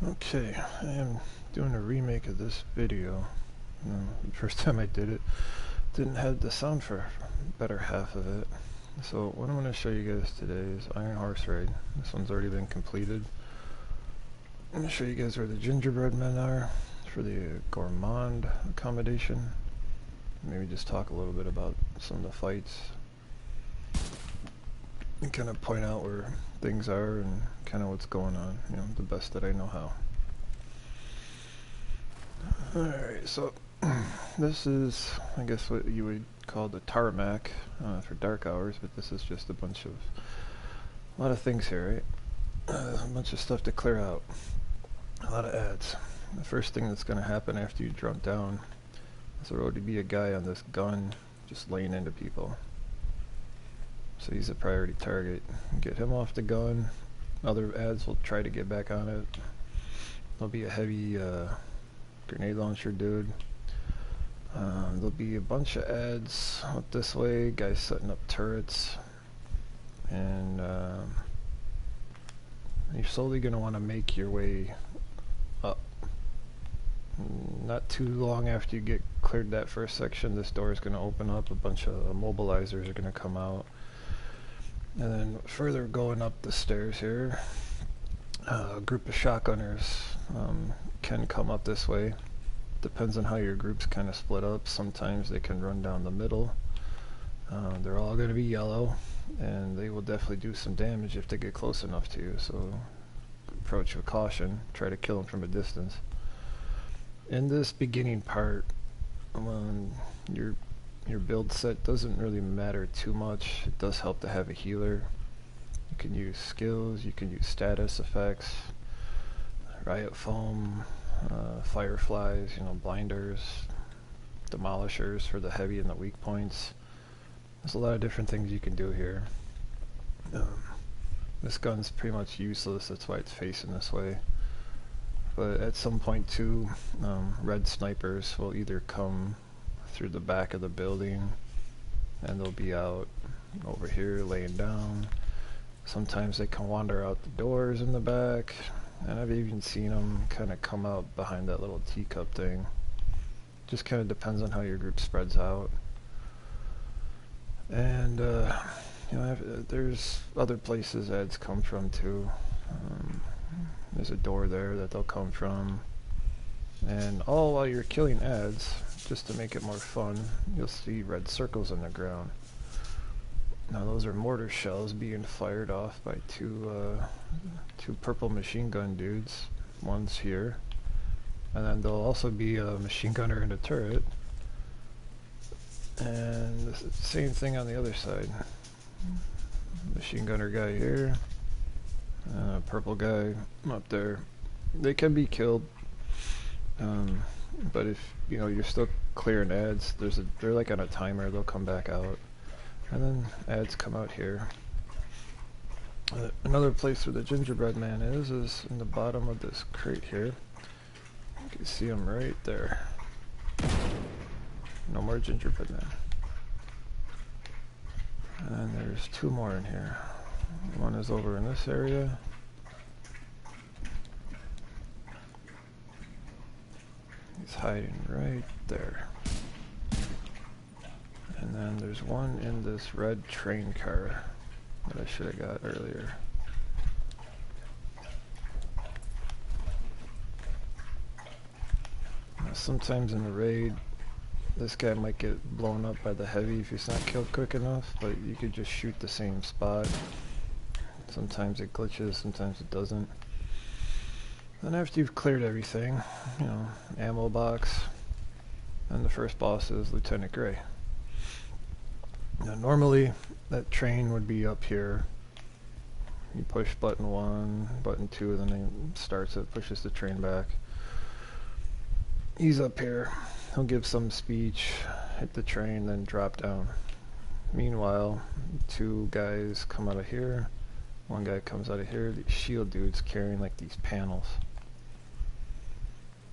Okay, I am doing a remake of this video. The first time I did it, didn't have the sound for better half of it. So what I'm going to show you guys today is Iron Horse Raid. This one's already been completed. I'm going to show you guys where the gingerbread men are for the gourmand accommodation. Maybe just talk a little bit about some of the fights and kind of point out where things are and kind of what's going on, the best that I know how. Alright, so this is, I guess, what you would call the tarmac for dark hours, but this is just a lot of things here, right? A bunch of stuff to clear out. A lot of ads. The first thing that's going to happen after you drop down is there would be a guy on this gun just laying into people. So he's a priority target. Get him off the gun. Other ads will try to get back on it. There'll be a heavy grenade launcher dude. There'll be a bunch of ads up this way, guys setting up turrets, and you're slowly going to want to make your way up. Not too long after you get cleared that first section, this door is going to open up, a bunch of immobilizers are going to come out, and then further going up the stairs here, a group of shotgunners can come up this way. Depends on how your group's kind of split up. Sometimes they can run down the middle. They're all going to be yellow, and they will definitely do some damage if they get close enough to you, so approach with caution. Try to kill them from a distance. In this beginning part, your build set doesn't really matter too much. It does help to have a healer. You can use skills, you can use status effects, riot foam, fireflies, blinders, demolishers for the heavy and the weak points. There's a lot of different things you can do here. This gun's pretty much useless, that's why it's facing this way. But at some point too, red snipers will either come through the back of the building and they'll be out over here laying down. Sometimes they can wander out the doors in the back, and I've even seen them kind of come out behind that little teacup thing. Just kind of depends on how your group spreads out. And there's other places ads come from too. There's a door there that they'll come from, and all while you're killing ads, just to make it more fun, you'll see red circles on the ground. Now those are mortar shells being fired off by two purple machine gun dudes. One's here, and then there'll also be a machine gunner in a turret, and the same thing on the other side. Machine gunner guy here, and a purple guy up there. They can be killed, but if you're still clearing ads, they're like on a timer. They'll come back out. And then ads come out here. Another place where the gingerbread man is in the bottom of this crate here. You can see him right there. No more gingerbread man. And there's two more in here. One is over in this area. He's hiding right there. And then there's one in this red train car that I should have got earlier. Now, sometimes in the raid, this guy might get blown up by the heavy if he's not killed quick enough, but you could just shoot the same spot. Sometimes it glitches, sometimes it doesn't. Then after you've cleared everything, ammo box, and the first boss is Lieutenant Gray. Now normally that train would be up here. You push button 1, button 2, and then it starts it, pushes the train back. He's up here. He'll give some speech, hit the train, then drop down. Meanwhile, two guys come out of here. One guy comes out of here. These shield dudes carrying like these panels.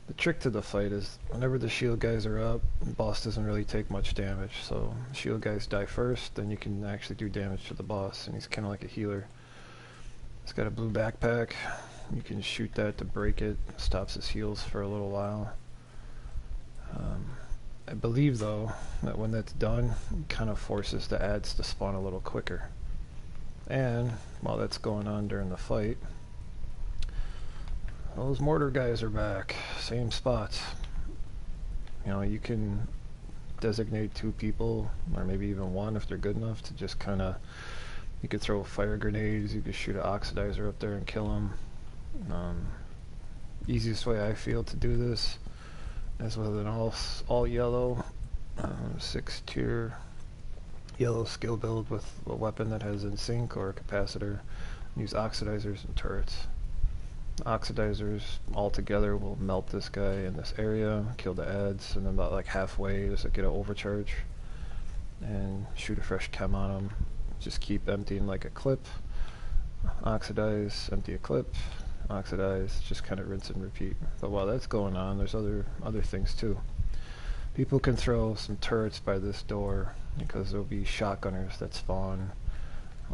The trick to the fight is whenever the shield guys are up, the boss doesn't really take much damage. So shield guys die first, then you can actually do damage to the boss, and he's kind of like a healer. He's got a blue backpack. You can shoot that to break it. Stops his heals for a little while. I believe though that when that's done, it kind of forces the ads to spawn a little quicker. And while that's going on during the fight, those mortar guys are back. Same spots. You know, you can designate 2 people, or maybe even 1 if they're good enough to just kind of, you could throw fire grenades, you could shoot an oxidizer up there and kill them. Easiest way I feel to do this is with an all yellow 6-tier yellow skill build with a weapon that has in sync or a capacitor. Use oxidizers and turrets. Oxidizers all together will melt this guy in this area, kill the ads, and then about like halfway just get an overcharge and shoot a fresh chem on them. Just keep emptying like a clip. Oxidize, empty a clip, oxidize, just kind of rinse and repeat. But while that's going on, there's other things too. People can throw some turrets by this door because there'll be shotgunners that spawn.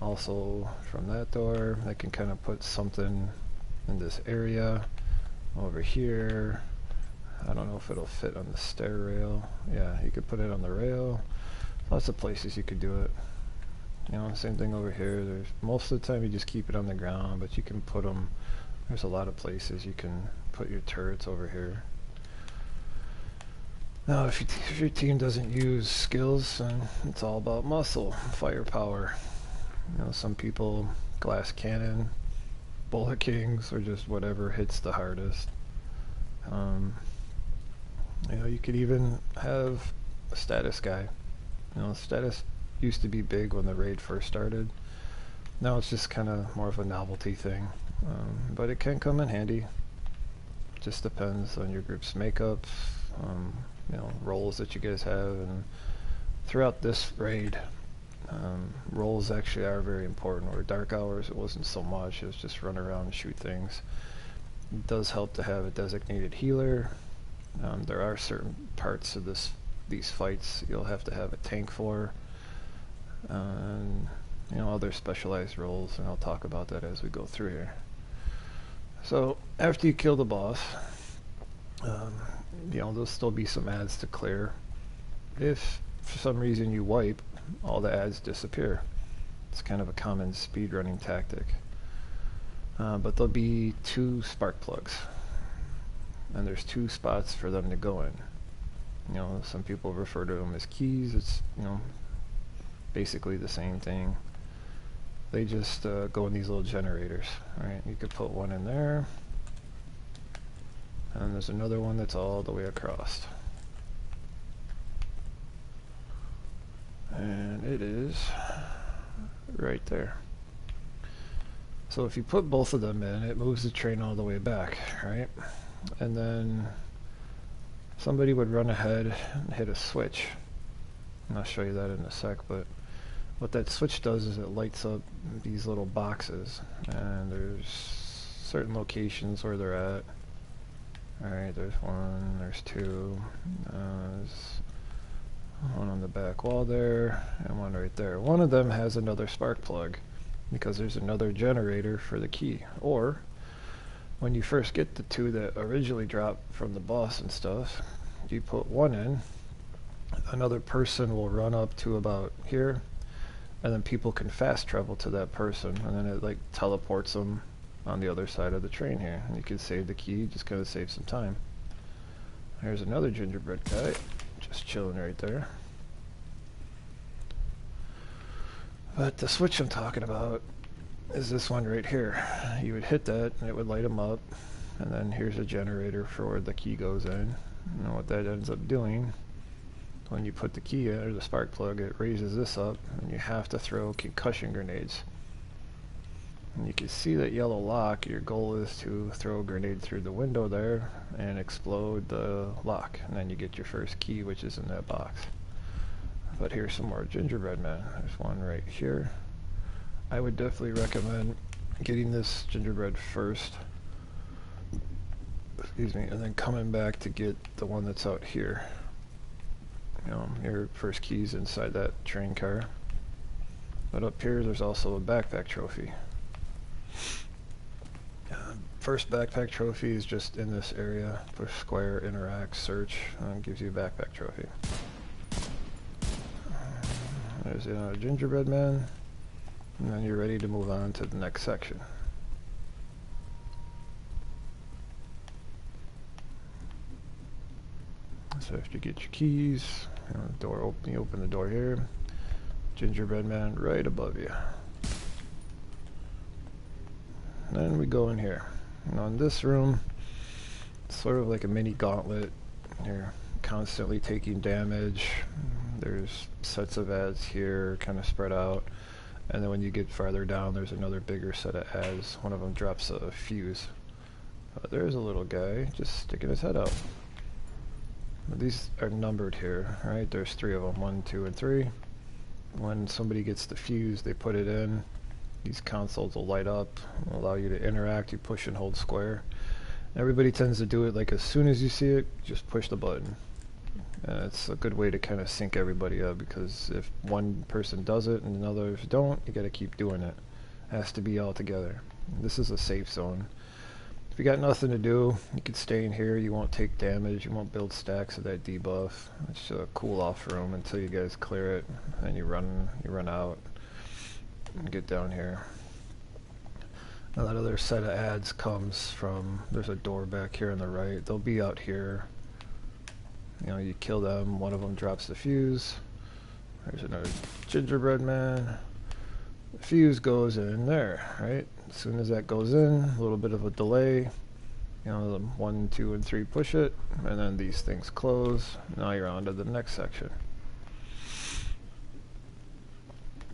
Also from that door, they can kind of put something in this area over here. I don't know if it'll fit on the stair rail. Yeah, you could put it on the rail. Lots of places you could do it. You know, same thing over here. There's most of the time you just keep it on the ground, but you can put them. There's a lot of places you can put your turrets over here. Now, if your team doesn't use skills, then it's all about muscle, firepower. You know, some people glass cannon, bullet kings, or just whatever hits the hardest. You know, you could even have a status guy. You know, status used to be big when the raid first started. Now it's just kind of more of a novelty thing, but it can come in handy. Just depends on your group's makeup, you know, roles that you guys have, and throughout this raid, roles actually are very important. Or dark hours, it wasn't so much. It was just run around and shoot things. It does help to have a designated healer. There are certain parts of these fights you'll have to have a tank for, and you know, other specialized roles, and I'll talk about that as we go through here. So after you kill the boss, you know, there'll still be some ads to clear. If for some reason you wipe, all the ads disappear. It's kind of a common speedrunning tactic. But there'll be 2 spark plugs, and there's 2 spots for them to go in. You know, some people refer to them as keys. It's, you know, basically the same thing. They just go in these little generators, right? You could put one in there, and then there's another one that's all the way across. And it is right there. So if you put both of them in, it moves the train all the way back, right? And then somebody would run ahead and hit a switch. And I'll show you that in a sec, but what that switch does is it lights up these little boxes, and there's certain locations where they're at. Alright, there's 1, there's 2, there's one on the back wall there, and one right there. One of them has another spark plug, because there's another generator for the key. Or, when you first get the 2 that originally dropped from the boss and stuff, you put one in, another person will run up to about here, and then people can fast travel to that person, and then it like teleports them on the other side of the train here. And you can save the key, just kind of save some time. Here's another gingerbread guy, just chilling right there. But the switch I'm talking about is this one right here. You would hit that and it would light them up, and then here's a generator for where the key goes in. And what that ends up doing, when you put the key in, or the spark plug, it raises this up, and you have to throw concussion grenades. And you can see that yellow lock. Your goal is to throw a grenade through the window there and explode the lock, and then you get your first key, which is in that box. But here's some more gingerbread men. There's one right here. I would definitely recommend getting this gingerbread first, excuse me, and then coming back to get the one that's out here. You know, your first key's inside that train car. But up here there's also a backpack trophy. First backpack trophy is just in this area. Push square, interact, search, and gives you a backpack trophy. There's a gingerbread man, and then you're ready to move on to the next section. So after you get your keys, the door open, you open the door here. Gingerbread man right above you. And then we go in here. And on this room, it's sort of like a mini gauntlet. You're constantly taking damage. There's sets of ads here, kind of spread out. And then when you get farther down, there's another bigger set of ads. One of them drops a fuse. There's a little guy just sticking his head out. These are numbered here, right? There's 3 of them, 1, 2, and 3. When somebody gets the fuse, they put it in. These consoles will light up, allow you to interact. You push and hold square. Everybody tends to do it like as soon as you see it, just push the button. It's a good way to kind of sync everybody up, because if one person does it and others don't, you got to keep doing it. It has to be all together. This is a safe zone. If you got nothing to do, you can stay in here. You won't take damage. You won't build stacks of that debuff. It's a cool off room until you guys clear it, and you run out. Get down here. Now that other set of ads comes from, there's a door back here on the right. They'll be out here. You kill them, one of them drops the fuse. There's another gingerbread man. The fuse goes in there, right? As soon as that goes in, a little bit of a delay. The 1, 2, and 3 push it, and then these things close. Now you're on to the next section.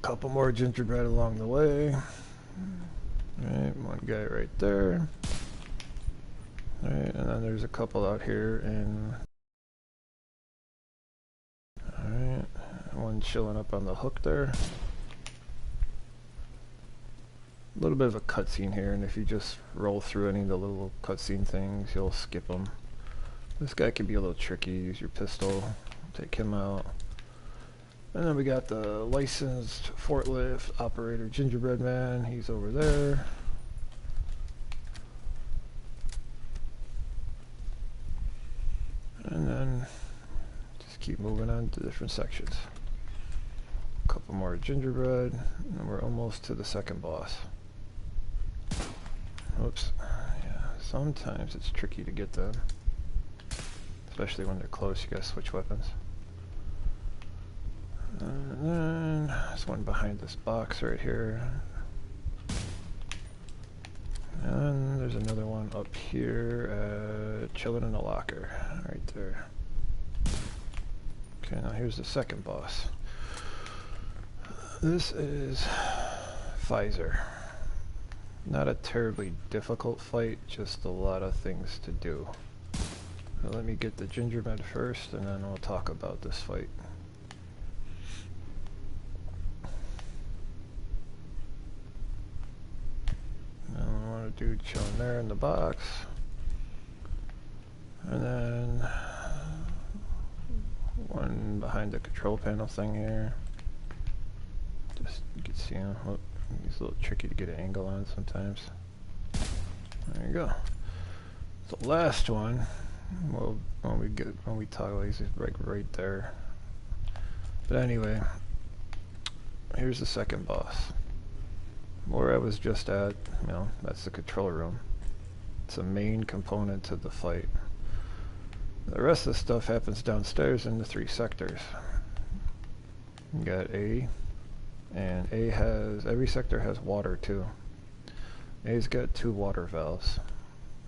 Couple more gingerbread along the way. Alright, one guy right there. Alright, and then there's a couple out here, and alright, one chilling up on the hook there. A little bit of a cutscene here, and if you just roll through any of the little cutscene things, you'll skip them. This guy can be a little tricky. Use your pistol, take him out. And then we got the licensed forklift operator gingerbread man. He's over there. And then just keep moving on to different sections. A couple more gingerbread, and we're almost to the second boss. Oops. Yeah, sometimes it's tricky to get them. Especially when they're close, you gotta switch weapons. And then there's one behind this box right here. And there's another one up here, chilling in a locker, right there. Okay, now here's the second boss. This is Pfizer. Not a terribly difficult fight, just a lot of things to do. So let me get the gingerbread first, and then we'll talk about this fight. Dude chilling there in the box, and then one behind the control panel thing here. Just you can see him. Oh, he's a little tricky to get an angle on sometimes. There you go. The last one, well, when we talk, he's right there. But anyway, here's the second boss. Where I was just at, that's the control room. It's a main component to the fight. The rest of the stuff happens downstairs in the 3 sectors. You got A, and A has, every sector has water too. A's got 2 water valves,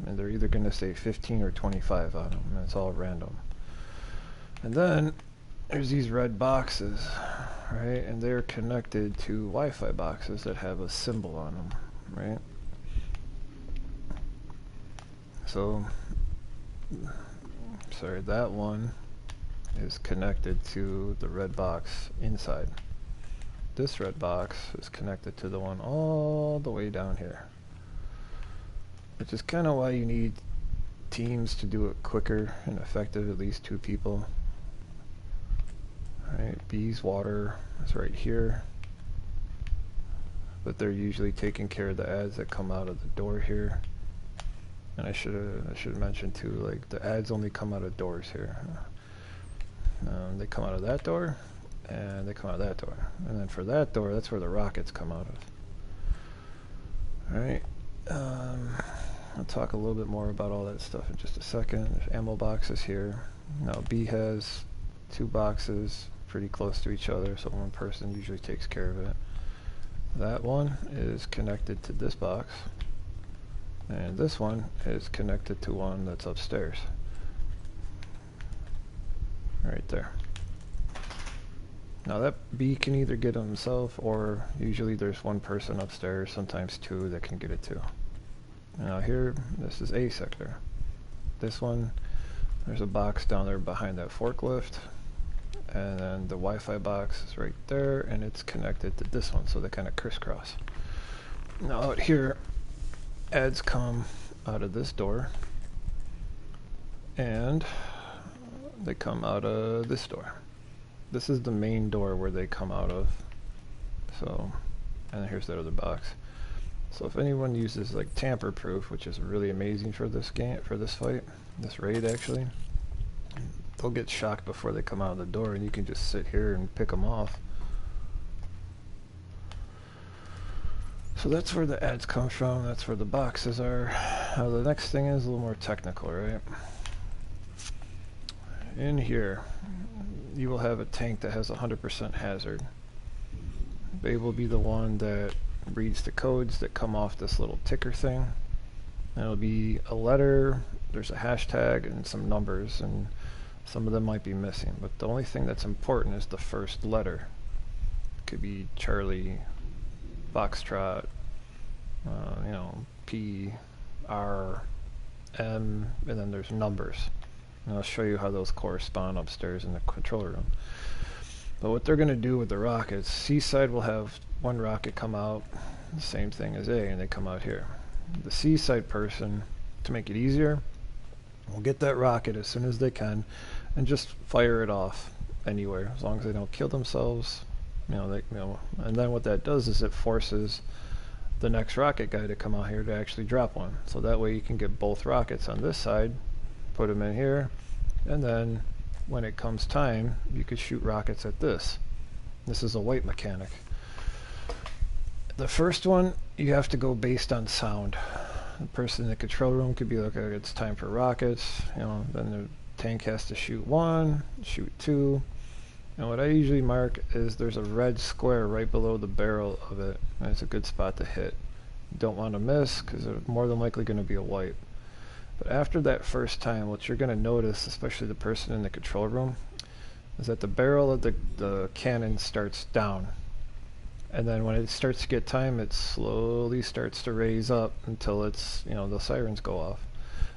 and they're either going to say 15 or 25 on them, and it's all random. And then there's these red boxes, right? And they're connected to Wi-Fi boxes that have a symbol on them, right? So, sorry, that one is connected to the red box inside. This red box is connected to the one all the way down here, which is kind of why you need teams to do it quicker and effective, at least 2 people. Alright, B's water is right here, but they're usually taking care of the ads that come out of the door here. And I should mention too, like the ads only come out of doors here. They come out of that door, and they come out of that door. And then for that door, that's where the rockets come out of. Alright, I'll talk a little bit more about all that stuff in just a second. There's ammo boxes here. Now B has 2 boxes pretty close to each other, so one person usually takes care of it. That one is connected to this box, and this one is connected to one that's upstairs. Right there. Now that B can either get it himself, or usually there's one person upstairs, sometimes 2, that can get it too. Now here, this is A sector. This one, there's a box down there behind that forklift, and then the Wi-Fi box is right there, and it's connected to this one, so they kind of crisscross. Now out here, ads come out of this door, and they come out of this door. This is the main door where they come out of. So, and then here's that other box. So if anyone uses like tamper proof, which is really amazing for this game, for this fight, this raid actually, they'll get shocked before they come out of the door, and you can just sit here and pick them off. So that's where the ads come from, that's where the boxes are. Now the next thing is a little more technical, right? In here, you will have a tank that has 100% hazard. They will be the one that reads the codes that come off this little ticker thing. And it'll be a letter, there's a hashtag, and some numbers, and some of them might be missing. But the only thing that's important is the first letter. It could be Charlie, Foxtrot, you know, P, R, M, and then there's numbers. And I'll show you how those correspond upstairs in the control room. But what they're going to do with the rockets, C side will have one rocket come out, the same thing as A, and they come out here. The C side person, to make it easier, will get that rocket as soon as they can and just fire it off anywhere, as long as they don't kill themselves. And then what that does is it forces the next rocket guy to come out here to actually drop one. So that way you can get both rockets on this side, put them in here, and then when it comes time, you could shoot rockets at this. This is a white mechanic. The first one, you have to go based on sound. The person in the control room could be like, okay, it's time for rockets, you know, then the tank has to shoot 1, shoot 2. And what I usually mark is there's a red square right below the barrel of it, and it's a good spot to hit. You don't want to miss, because they're more than likely going to be a wipe. But after that first time, what you're going to notice, especially the person in the control room, is that the barrel of the cannon starts down. And then when it starts to get time, it slowly starts to raise up until it's, you know, the sirens go off.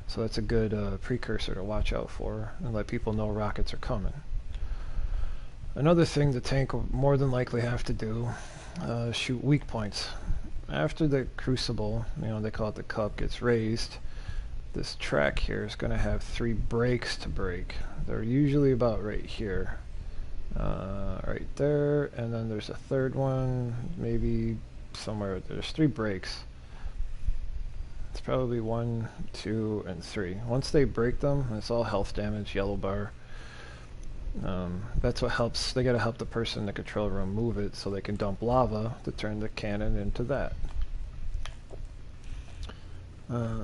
So that's a good precursor to watch out for and let people know rockets are coming. Another thing the tank will more than likely have to do, shoot weak points. After the crucible, you know, they call it the cup, gets raised, this track here is going to have 3 breaks to break. They're usually about right here, right there, and then there's a third one, maybe somewhere. There's 3 breaks. It's probably 1, 2, and 3. Once they break them, it's all health damage, yellow bar. That's what helps. They got to help the person in the control room move it so they can dump lava to turn the cannon into that.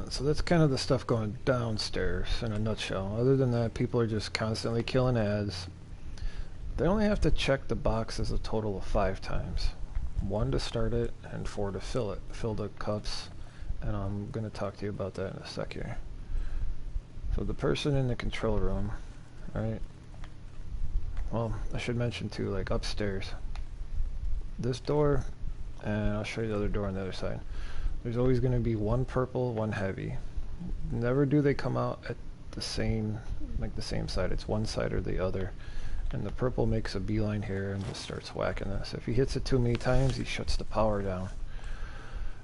So that's kind of the stuff going downstairs in a nutshell. Other than that, people are just constantly killing ads. They only have to check the boxes a total of 5 times. 1 to start it, and 4 to fill it. Fill the cups, and I'm going to talk to you about that in a sec here. So the person in the control room, right? Well, I should mention too, like upstairs, this door, and I'll show you the other door on the other side. There's always going to be 1 purple, 1 heavy. Never do they come out at the same, like the same side. It's one side or the other. And the purple makes a beeline here and just starts whacking this. If he hits it too many times, he shuts the power down.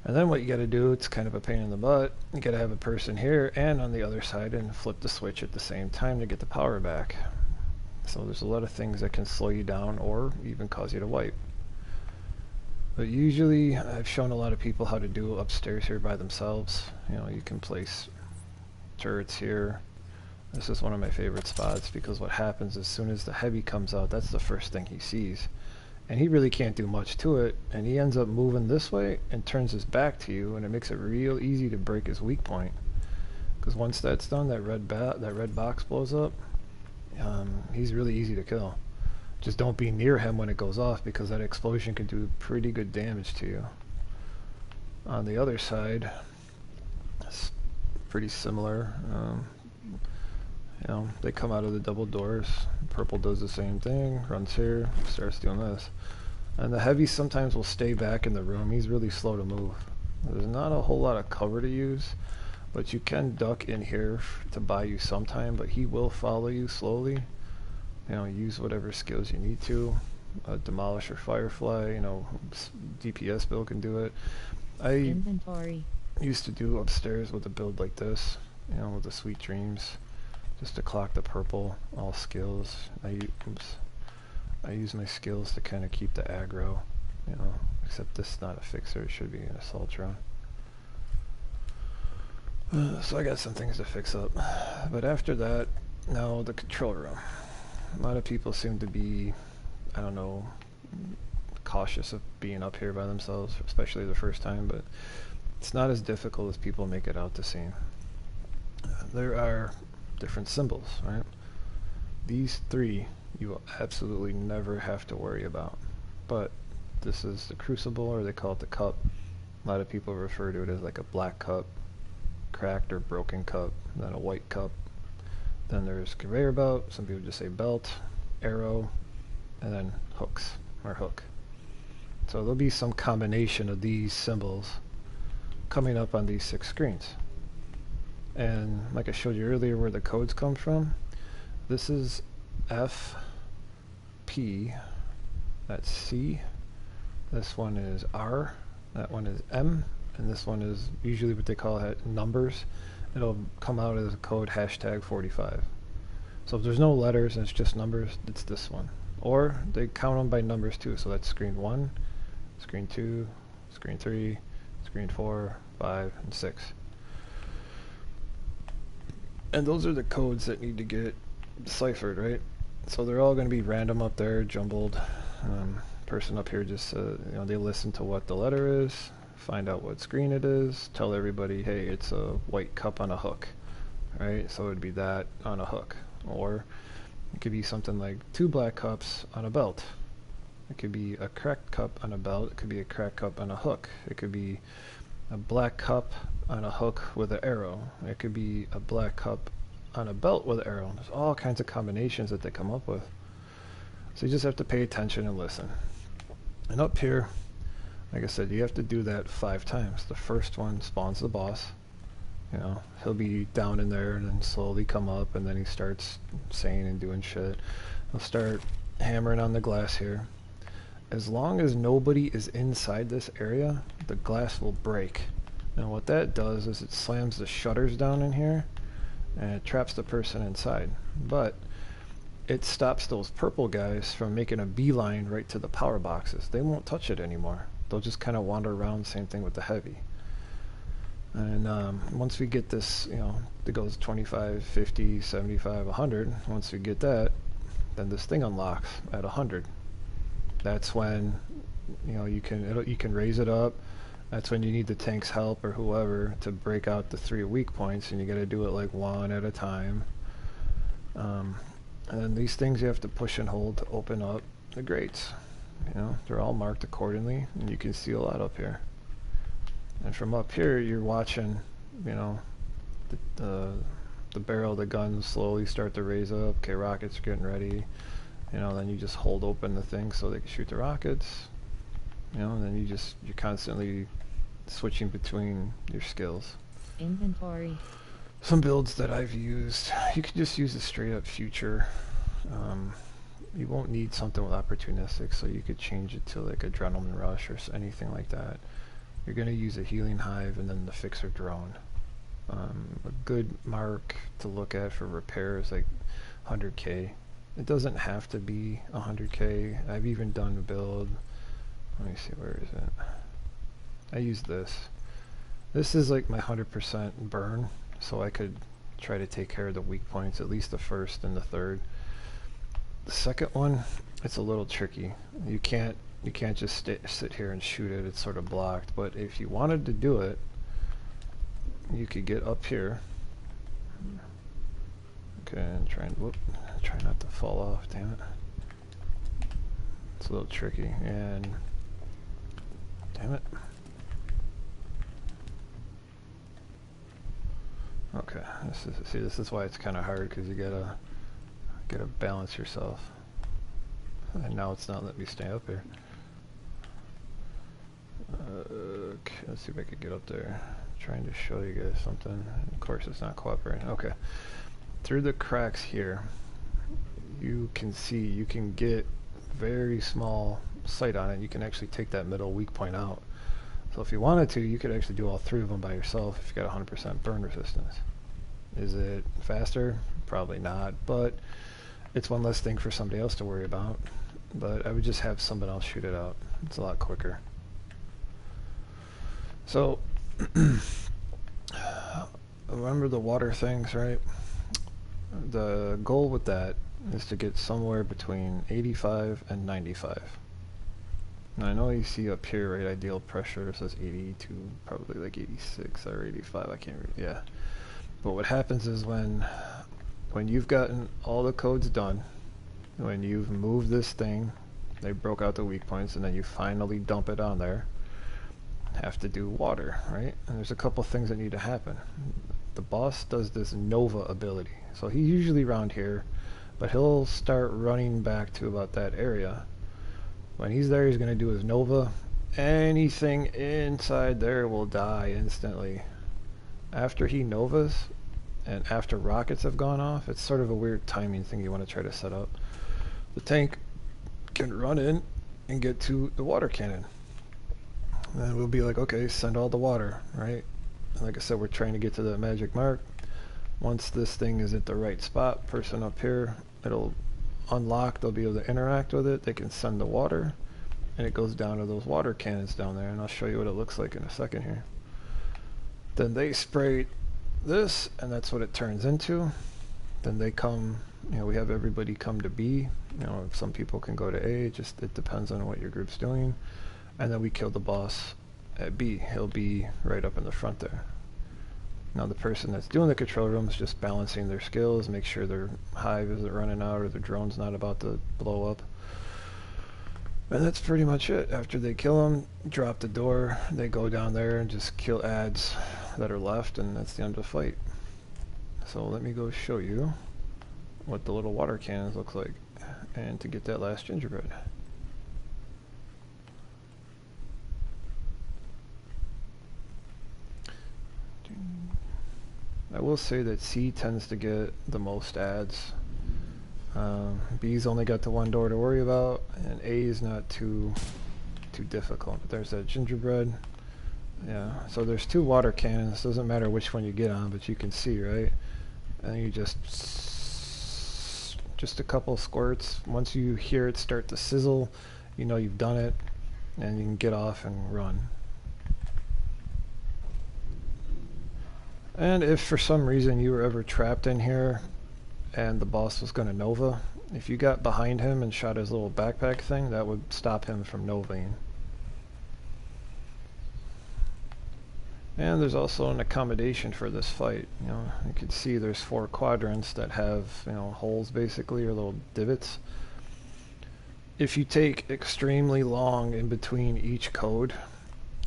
And then what you got to do, it's kind of a pain in the butt, you got to have a person here and on the other side and flip the switch at the same time to get the power back. So there's a lot of things that can slow you down or even cause you to wipe. But usually I've shown a lot of people how to do upstairs here by themselves. You know, you can place turrets here. This is one of my favorite spots because what happens as soon as the heavy comes out, that's the first thing he sees. And he really can't do much to it, and he ends up moving this way and turns his back to you, and it makes it real easy to break his weak point. Because once that's done, that red box blows up. He's really easy to kill. Just don't be near him when it goes off, because that explosion can do pretty good damage to you. On the other side, it's pretty similar. They come out of the double doors. Purple does the same thing, runs here, starts doing this. And the heavy sometimes will stay back in the room. He's really slow to move. There's not a whole lot of cover to use, but you can duck in here to buy you some time, but he will follow you slowly. Use whatever skills you need to. Demolish or Firefly, DPS build can do it. I Inventory. used to do upstairs with a build like this, with the Sweet Dreams, just to clock the purple, all skills. I use my skills to kind of keep the aggro, except this is not a fixer, it should be an assault run. So I got some things to fix up. But after that, now the control room. A lot of people seem to be, I don't know, cautious of being up here by themselves, especially the first time, but it's not as difficult as people make it out to seem. There are different symbols, right? These three you will absolutely never have to worry about. But this is the crucible, or they call it the cup. A lot of people refer to it as like a black cup, cracked or broken cup, then a white cup. Then there's conveyor belt, some people just say belt, arrow, and then hooks, or hook. So there'll be some combination of these symbols coming up on these 6 screens. And like I showed you earlier where the codes come from, this is F, P, that's C, this one is R, that one is M, and this one is usually what they call it numbers. It'll come out as a code #45. So if there's no letters and it's just numbers, it's this one. Or they count them by numbers too, so that's screen 1, screen 2, screen 3, screen 4, 5, and 6. And those are the codes that need to get deciphered, right? So they're all going to be random up there, jumbled. Person up here just, they listen to what the letter is, find out what screen it is, tell everybody, hey, it's a white cup on a hook, right? So it'd be that on a hook. Or it could be something like 2 black cups on a belt. It could be a cracked cup on a belt. It could be a cracked cup on a hook. It could be a black cup on a hook with an arrow. It could be a black cup on a belt with an arrow. There's all kinds of combinations that they come up with. So you just have to pay attention and listen. And up here, like I said, you have to do that 5 times. The first one spawns the boss. He'll be down in there and then slowly come up, and then he starts saying and doing shit. He'll start hammering on the glass here. As long as nobody is inside this area, the glass will break. And what that does is it slams the shutters down in here and it traps the person inside. But it stops those purple guys from making a beeline right to the power boxes. They won't touch it anymore. They'll just kind of wander around, same thing with the heavy. And once we get this, it goes 25, 50, 75, 100. Once we get that, then this thing unlocks at 100. That's when, you can raise it up. That's when you need the tank's help or whoever to break out the 3 weak points, and you got to do it like 1 at a time. And then these things you have to push and hold to open up the grates. They're all marked accordingly, and you can see a lot up here. And from up here, you're watching, the barrel of the gun slowly start to raise up. Okay, rockets are getting ready. Then you just hold open the thing so they can shoot the rockets. And then you're constantly switching between your skills. Inventory. Some builds that I've used, you can just use a straight up future. You won't need something with opportunistic, so you could change it to like adrenaline rush or anything like that. You're going to use a healing hive and then the fixer drone. A good mark to look at for repair is like 100k. It doesn't have to be 100k. I've even done a build. Let me see, where is it? I use this. This is like my 100% burn, so I could try to take care of the weak points, at least the first and the third. The second one, it's a little tricky. You can't just sit here and shoot it. It's sort of blocked. But if you wanted to do it, you could get up here. Okay, and try not to fall off. Damn it. It's a little tricky. And damn it. Okay, this is why it's kind of hard, because you gotta balance yourself. And now it's not letting me stay up here. Okay, let's see if I can get up there. I'm trying to show you guys something. Of course, it's not cooperating. Okay, through the cracks here, you can see you can get very small sight on it. You can actually take that middle weak point out. So if you wanted to, you could actually do all three of them by yourself if you got 100% burn resistance. Is it faster? Probably not, but it's one less thing for somebody else to worry about. But I would just have somebody else shoot it out. It's a lot quicker. So, remember the water things, right? The goal with that is to get somewhere between 85 and 95. Now I know you see up here, right, ideal pressure says 80 to probably like 86 or 85, I can't read, yeah. But what happens is when you've gotten all the codes done, when you've moved this thing, they broke out the weak points, and then you finally dump it on there, have to do water, right? And there's a couple things that need to happen. The boss does this Nova ability. So he's usually around here, but he'll start running back to about that area. When he's there, he's going to do his Nova. Anything inside there will die instantly. After he Novas, and after rockets have gone off, it's sort of a weird timing thing you want to try to set up. The tank can run in and get to the water cannon. And we'll be like, okay, send all the water, right? And like I said, we're trying to get to the magic mark. Once this thing is at the right spot, person up here, it'll unlock, they'll be able to interact with it, they can send the water, and it goes down to those water cannons down there, and I'll show you what it looks like in a second here. Then they spray this, and that's what it turns into. Then they come, you know, we have everybody come to B, you know, some people can go to A, just it depends on what your group's doing, and then we kill the boss at B. He'll be right up in the front there. Now the person that's doing the control room is just balancing their skills, make sure their hive isn't running out or their drone's not about to blow up. And that's pretty much it. After they kill them, drop the door, they go down there and just kill adds that are left, and that's the end of the fight. So let me go show you what the little water cannons look like, and to get that last gingerbread. I will say that C tends to get the most adds. B's only got the one door to worry about, and A is not too difficult. But there's that gingerbread. Yeah, so there's two water cannons. Doesn't matter which one you get on, but you can see, right? And you just a couple squirts. Once you hear it start to sizzle, you know you've done it, and you can get off and run. And if for some reason you were ever trapped in here and the boss was going to Nova, if you got behind him and shot his little backpack thing, that would stop him from Novaing. And there's also an accommodation for this fight. You know, you can see there's 4 quadrants that have, you know, holes basically, or little divots. If you take extremely long in between each code,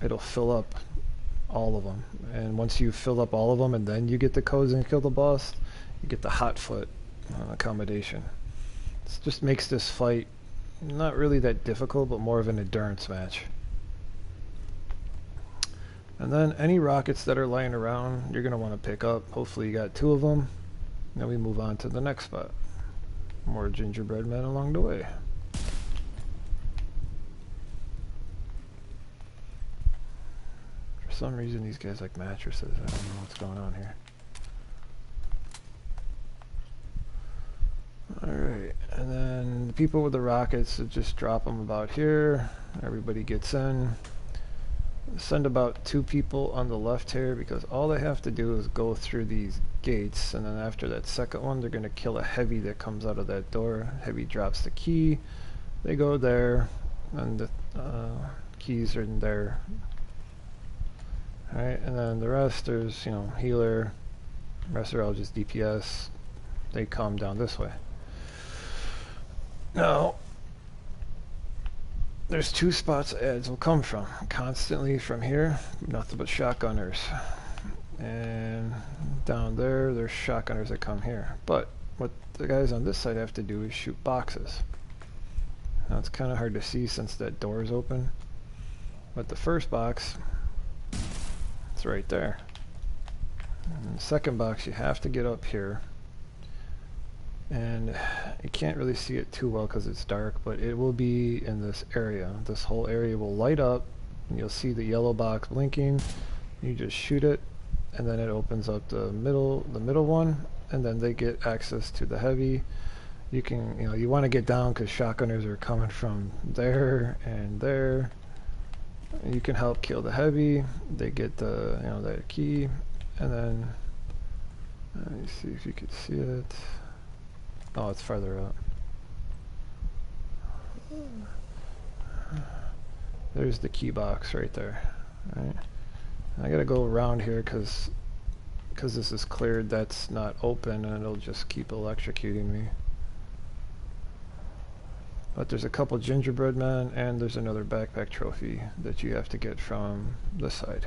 it'll fill up all of them. And once you fill up all of them and then you get the codes and kill the boss, you get the hot foot accommodation. It just makes this fight not really that difficult, but more of an endurance match. And then any rockets that are lying around, you're going to want to pick up. Hopefully you got 2 of them. Then we move on to the next spot. More gingerbread men along the way. For some reason these guys like mattresses. I don't know what's going on here. Alright, and then the people with the rockets, just drop them about here. Everybody gets in. send about 2 people on the left here, because all they have to do is go through these gates, and then after that second one they're going to kill a heavy that comes out of that door. Heavy drops the key, they go there, and the keys are in there. Alright, and then the rest, there's, you know, healer, the rest are all just DPS. They come down this way. Now there's 2 spots ads will come from constantly. From here, nothing but shotgunners, and down there there's shotgunners that come here. But what the guys on this side have to do is shoot boxes. Now it's kind of hard to see since that door is open, but the first box, it's right there, and the second box you have to get up here, and you can't really see it too well because it's dark, but it will be in this area. This whole area will light up and you'll see the yellow box blinking. You just shoot it, and then it opens up the middle one, and then they get access to the heavy. You can, you know, you want to get down because shotgunners are coming from there and there. You can help kill the heavy. They get the, you know, that key, and then let me see if you could see it. Oh, it's farther up. There's the key box right there. Right. I gotta go around here because this is cleared. That's not open, and it'll just keep electrocuting me. But there's a couple gingerbread men, and there's another backpack trophy that you have to get from this side.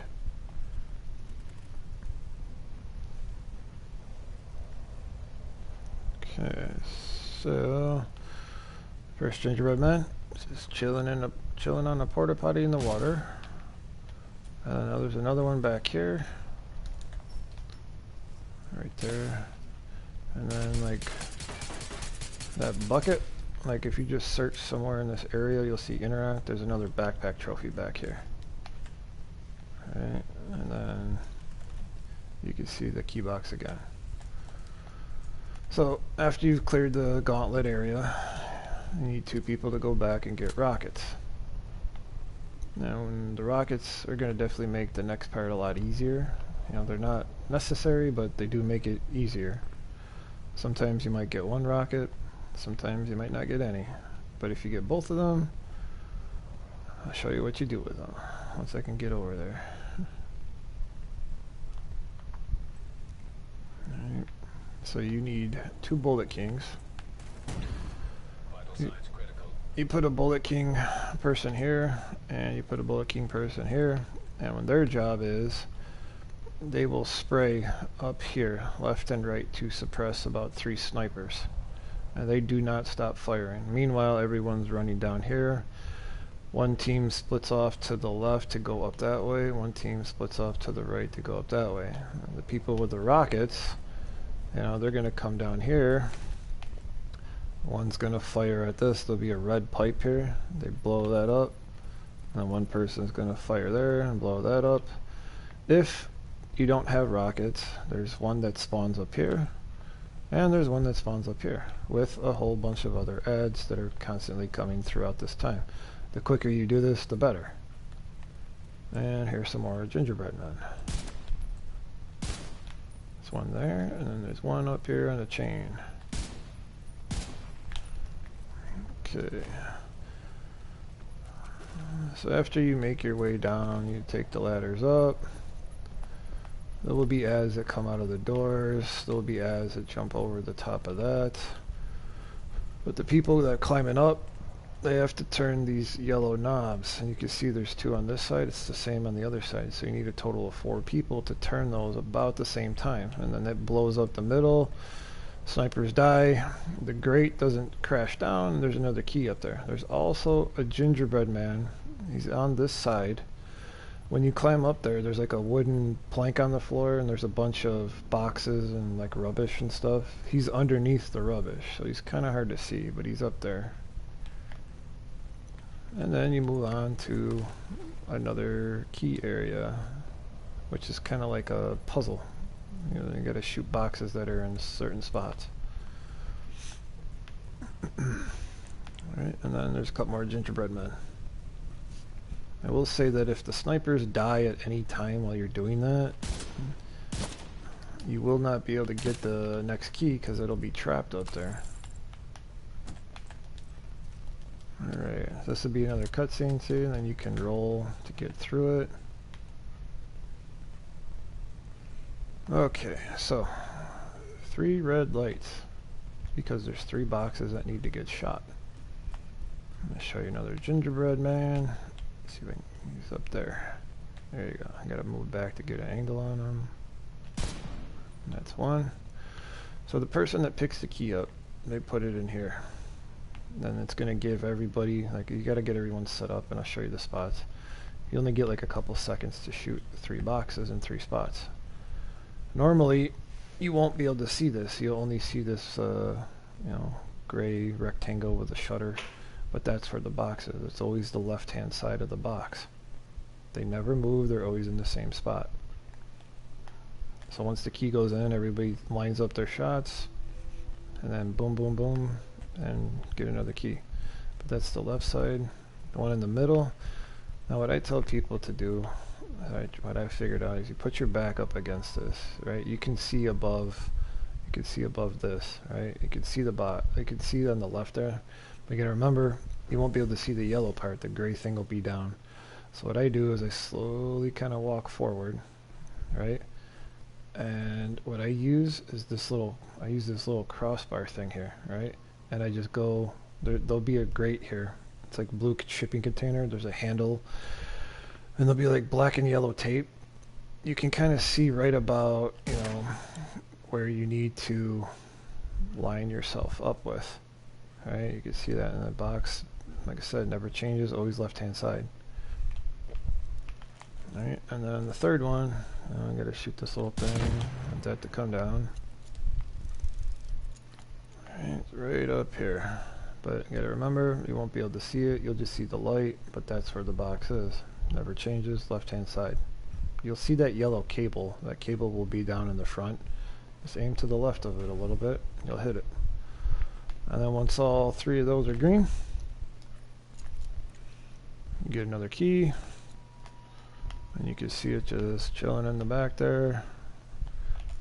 Okay, so first gingerbread man just chilling on a porta potty in the water. Now there's another one back here, right there, and then like that bucket. Like if you just search somewhere in this area, you'll see interact. There's another backpack trophy back here. Right, and then you can see the key box again. So after you've cleared the gauntlet area, you need 2 people to go back and get rockets. Now the rockets are going to definitely make the next part a lot easier. You know, they're not necessary, but they do make it easier. Sometimes you might get 1 rocket, sometimes you might not get any. But if you get both of them, I'll show you what you do with them once I can get over there. Alright. So you need 2 bullet kings. You put a bullet king person here, and you put a bullet king person here, and when their job is, they will spray up here, left and right, to suppress about 3 snipers. And they do not stop firing. Meanwhile, everyone's running down here. 1 team splits off to the left to go up that way, 1 team splits off to the right to go up that way. And the people with the rockets, you know, they're going to come down here. One's going to fire at this. There'll be a red pipe here. They blow that up. And then 1 person's going to fire there and blow that up. If you don't have rockets, there's 1 that spawns up here. And there's 1 that spawns up here with a whole bunch of other ads that are constantly coming throughout this time. The quicker you do this, the better. And here's some more gingerbread men. There's 1 there, and then there's 1 up here on a chain. Okay. So after you make your way down, you take the ladders up. There will be ads that come out of the doors. There will be ads that jump over the top of that. But the people that are climbing up, they have to turn these yellow knobs. And you can see there's 2 on this side. It's the same on the other side. So you need a total of 4 people to turn those about the same time. And then that blows up the middle. Snipers die. The grate doesn't crash down. There's another key up there. There's also a gingerbread man. He's on this side. When you climb up there, there's like a wooden plank on the floor, and there's a bunch of boxes and like rubbish and stuff. He's underneath the rubbish, so he's kind of hard to see, but he's up there. And then you move on to another key area, which is kind of like a puzzle. You know, you gotta shoot boxes that are in certain spots. Alright, and then there's a couple more gingerbread men. I will say that if the snipers die at any time while you're doing that, you will not be able to get the next key because it'll be trapped up there. Alright, this will be another cutscene too, and then you can roll to get through it. Okay, so 3 red lights because there's 3 boxes that need to get shot. I'm going to show you another gingerbread man. Let's see if I can, he's up there. There you go. I gotta move back to get an angle on him. And that's one. So the person that picks the key up, they put it in here. Then it's gonna give everybody, like, you gotta get everyone set up, and I'll show you the spots. You only get like a couple seconds to shoot 3 boxes in 3 spots. Normally you won't be able to see this. You'll only see this you know, gray rectangle with a shutter, but that's for the boxes. It's always the left hand side of the box. They never move, they're always in the same spot. So once the key goes in, everybody lines up their shots, and then boom boom boom, and get another key. But that's the left side. The one in the middle, now what I tell people to do, what I figured out, is you put your back up against this, right? You can see above this, right? You can see the bot, you can see on the left there, but you gotta remember, you won't be able to see the yellow part. The gray thing will be down. So what I do is I slowly kind of walk forward, right? And what I use is this little crossbar thing here, right? And I just go, there'll be a grate here. It's like blue shipping container. There's a handle, and there'll be like black and yellow tape. You can kind of see right about, you know, where you need to line yourself up with. Right? You can see that in the box. Like I said, never changes, always left hand side. Alright, and then the third one, I gotta shoot this little thing, want that to come down. Alright, it's right up here. But you gotta remember, you won't be able to see it, you'll just see the light, but that's where the box is. Never changes, left hand side. You'll see that yellow cable. That cable will be down in the front. Just aim to the left of it a little bit, you'll hit it. And then once all 3 of those are green, you get another key. And you can see it just chilling in the back there.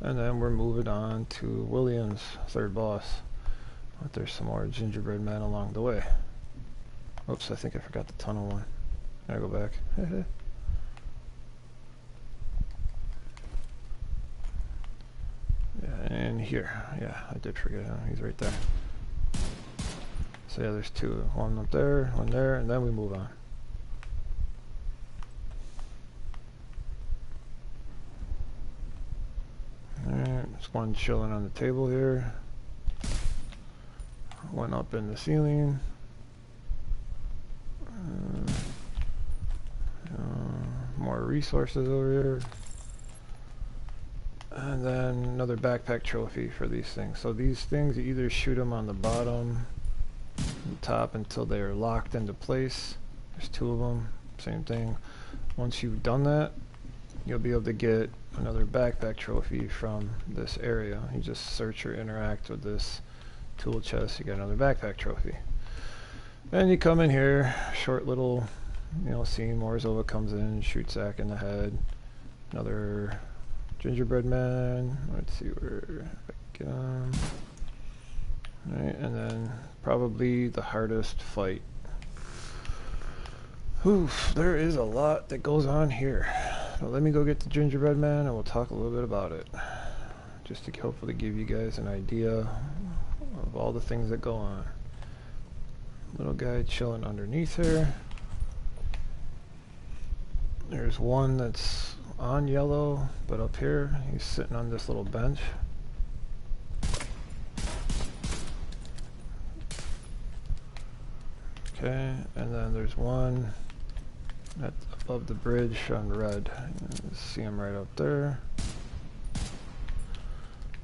And then we're moving on to William's third boss. But there's some more gingerbread men along the way. Oops, I think I forgot the tunnel one. Gotta go back. Yeah, and here. Yeah, I did forget him. He's right there. So yeah, there's 2. One up there, one there, and then we move on. Alright, there's one chilling on the table here. One up in the ceiling. More resources over here. And then another backpack trophy for these things. So these things, you either shoot them on the bottom and top until they're locked into place. There's 2 of them, same thing. Once you've done that, you'll be able to get another backpack trophy from this area. You just search or interact with this tool chest, you get another backpack trophy. And you come in here, short little, you know, scene. Morzova comes in, shoots Zach in the head. Another gingerbread man. Let's see where I get him. Alright, and then probably the hardest fight. Oof, there is a lot that goes on here. So let me go get the gingerbread man and we'll talk a little bit about it. Just to hopefully give you guys an idea of all the things that go on. Little guy chilling underneath here. There's one that's on yellow, but up here he's sitting on this little bench. Okay, and then there's one that's above the bridge on red. You see him right up there.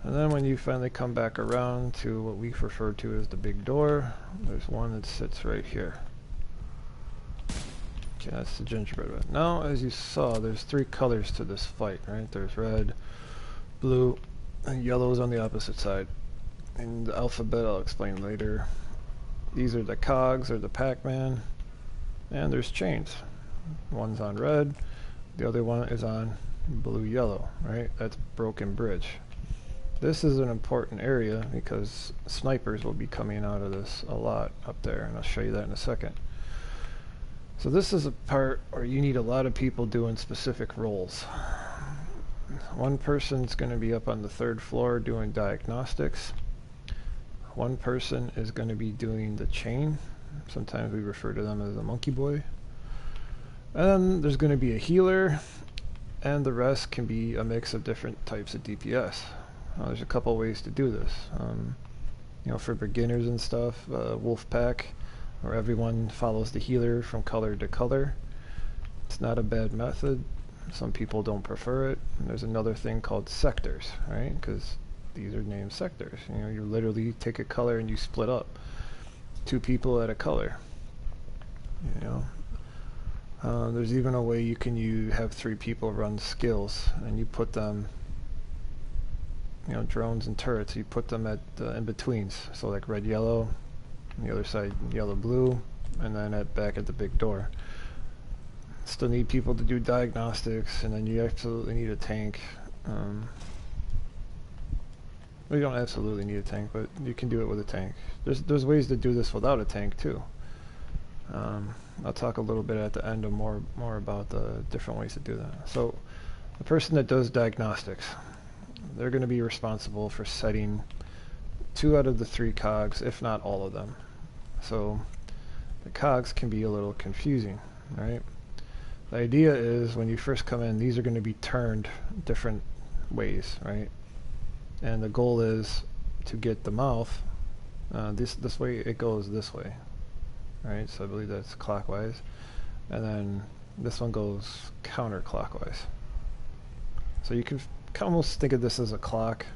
And then when you finally come back around to what we refer to as the big door, there's one that sits right here. Okay, that's the gingerbread one. Now, as you saw, there's 3 colors to this fight, right? There's red, blue, and yellow is on the opposite side. And the alphabet I'll explain later. These are the cogs, or the Pac-Man, and there's chains. One's on red, the other one is on blue yellow, right? That's broken bridge. This is an important area because snipers will be coming out of this a lot up there, and I'll show you that in a second. So this is a part where you need a lot of people doing specific roles. One person's going to be up on the 3rd floor doing diagnostics. One person is going to be doing the chain. Sometimes we refer to them as a monkey boy. And then there's going to be a healer, and the rest can be a mix of different types of DPS. There's a couple ways to do this. For beginners and stuff, wolf pack, where everyone follows the healer from color to color. It's not a bad method. Some people don't prefer it. And there's another thing called sectors, right? Because these are named sectors. You literally take a color and you split up 2 people at a color. There's even a way you can have 3 people run skills, and you put them, drones and turrets, you put them at in-betweens. So like red, yellow, on the other side yellow, blue, and then back at the big door. Still need people to do diagnostics, and then you absolutely need a tank. Well, you don't absolutely need a tank, but you can do it with a tank. There's ways to do this without a tank too. I'll talk a little bit at the end of more about the different ways to do that. So the person that does diagnostics, they're going to be responsible for setting 2 out of the 3 cogs, if not all of them. So the cogs can be a little confusing, right? The idea is when you first come in, these are going to be turned different ways, right? And the goal is to get the mouth this way. It goes this way, right? So I believe that's clockwise, and then this one goes counterclockwise. So you can almost think of this as a clock.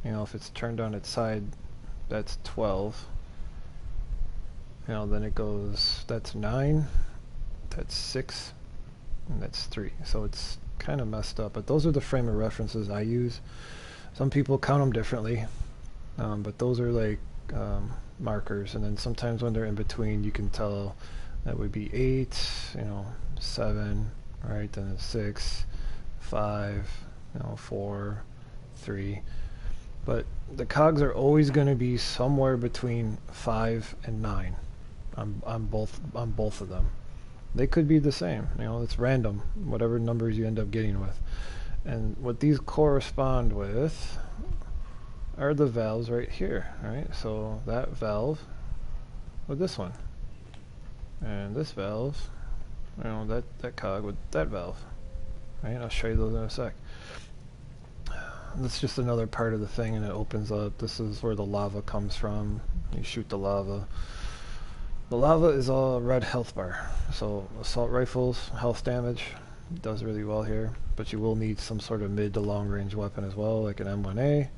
If it's turned on its side, that's 12. Then it goes, that's 9, that's 6, and that's 3. So it's kind of messed up, but those are the frame of references I use. Some people count them differently, but those are like markers, and then sometimes when they're in between, you can tell that would be 8, 7, right? Then it's 6, 5, 4, 3. But the cogs are always going to be somewhere between 5 and 9 on both of them. They could be the same. It's random, whatever numbers you end up getting with. And what these correspond with are the valves right here, right? So that valve with this one, and this valve, that cog with that valve, right? I'll show you those in a sec. That's just another part of the thing, and it opens up. This is where the lava comes from. You shoot the lava. The lava is all red health bar. So assault rifles, health damage, does really well here, but you will need some sort of mid to long range weapon as well, like an M1A,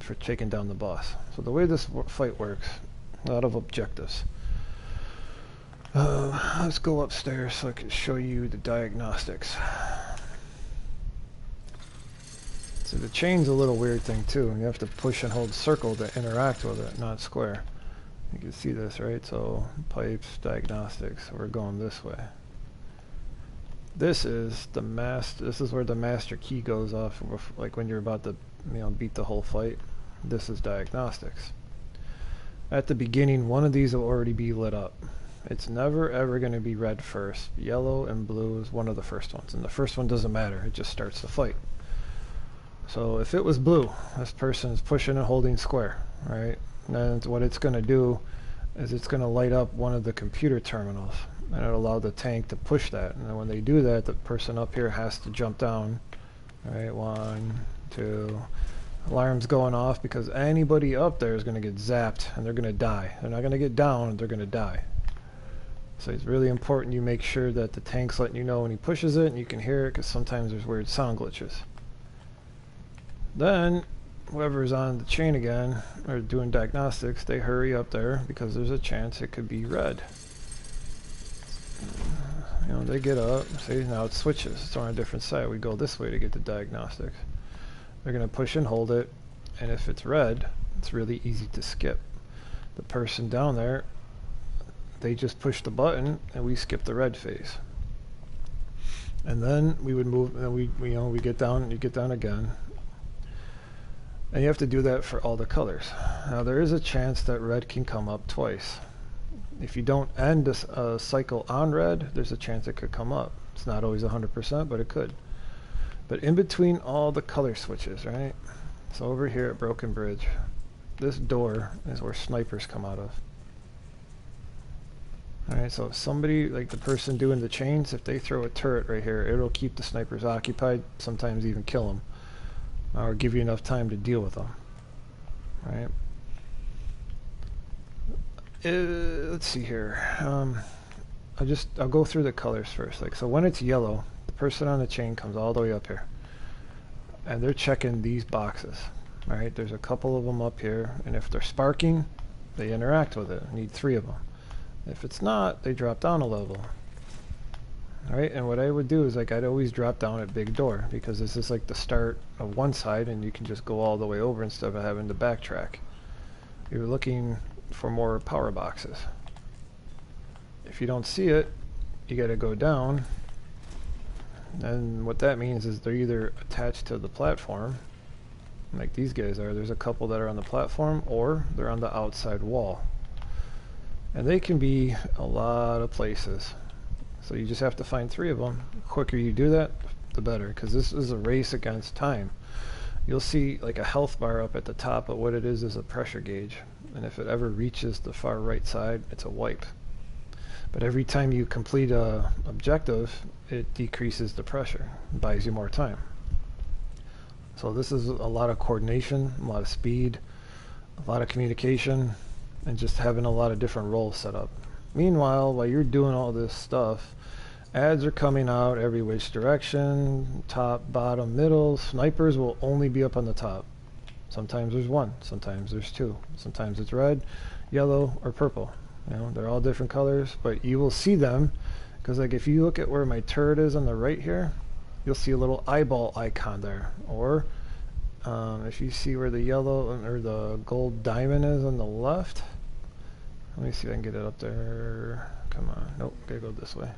for taking down the boss. So the way this fight works, a lot of objectives. Let's go upstairs so I can show you the diagnostics. So the chain's a little weird thing too, and you have to push and hold circle to interact with it, not square. You can see this, right? So pipes, diagnostics, we're going this way. This is the this is where the master key goes off, like when you're about to beat the whole fight. This is diagnostics. At the beginning, one of these will already be lit up. It's never ever going to be red first. Yellow and blue is one of the first ones, and the first one doesn't matter, it just starts the fight. So if it was blue, this person is pushing and holding square, right? And then what it's going to do is it's going to light up one of the computer terminals, and it'll allow the tank to push that. And then when they do that, the person up here has to jump down, right? 1, 2, alarm's going off because anybody up there is going to get zapped and they're going to die. They're not going to get down, they're going to die. So it's really important you make sure that the tank's letting you know when he pushes it, and you can hear it because sometimes there's weird sound glitches. Then whoever's on the chain again, or doing diagnostics, they hurry up there because there's a chance it could be red. They get up, see, now it switches, it's on a different side. We go this way to get the diagnostics. They're going to push and hold it, and if it's red, it's really easy to skip. The person down there, they just push the button and we skip the red phase. And then we would move, and we get down, you get down again. And you have to do that for all the colors. Now there is a chance that red can come up twice. If you don't end a cycle on red, there's a chance it could come up. It's not always 100%, but it could. But in between all the color switches, right? So over here at Broken Bridge, this door is where snipers come out of. Alright, so if somebody, like the person doing the chains, if they throw a turret right here, it'll keep the snipers occupied, sometimes even kill them. Or give you enough time to deal with them. Right? Let's see here. I'll go through the colors first. Like, so when it's yellow, the person on the chain comes all the way up here. And they're checking these boxes. Alright, there's a couple of them up here, and if they're sparking, they interact with it. Need 3 of them. If it's not, they drop down a level. Alright, and what I would do is, like, I'd always drop down at big door, because this is like the start of one side and you can just go all the way over instead of having to backtrack. You're looking for more power boxes. If you don't see it, you gotta go down, and what that means is they're either attached to the platform, like these guys are. There's a couple that are on the platform, or they're on the outside wall. And they can be a lot of places. So you just have to find 3 of them. The quicker you do that, the better, because this is a race against time. You'll see like a health bar up at the top, but what it is a pressure gauge. And if it ever reaches the far right side, it's a wipe. But every time you complete a objective, it decreases the pressure, buys you more time. So this is a lot of coordination, a lot of speed, a lot of communication, and just having a lot of different roles set up. Meanwhile, while you're doing all this stuff, ads are coming out every which direction, top, bottom, middle. Snipers will only be up on the top. Sometimes there's 1, sometimes there's 2, sometimes it's red, yellow, or purple. You know, they're all different colors, but you will see them, because like if you look at where my turret is on the right here, you'll see a little eyeball icon there. Or if you see where the yellow or the gold diamond is on the left, let me see if I can get it up there. Come on. Nope, gotta go this way.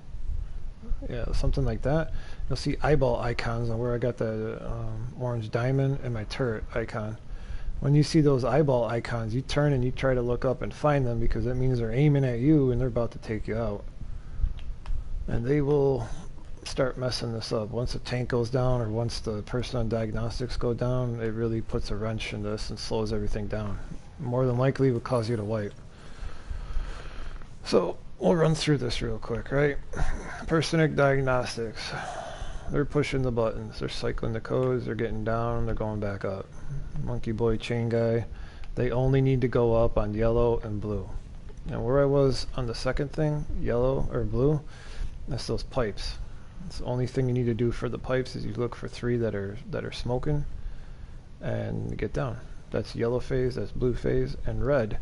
Yeah, something like that. You'll see eyeball icons on where I got the orange diamond and my turret icon. When you see those eyeball icons, you turn and you try to look up and find them, because that means they're aiming at you and they're about to take you out. And they will start messing this up. Once the tank goes down, or once the person on diagnostics go down, it really puts a wrench in this and slows everything down. More than likely it will cause you to wipe. So we'll run through this real quick, right? Person at diagnostics, they're pushing the buttons, they're cycling the codes, they're getting down, they're going back up. Monkey boy chain guy, they only need to go up on yellow and blue. Now where I was on the second thing, yellow or blue, that's those pipes. It's the only thing you need to do for the pipes is you look for 3 that are smoking and get down. That's yellow phase, that's blue phase, and red.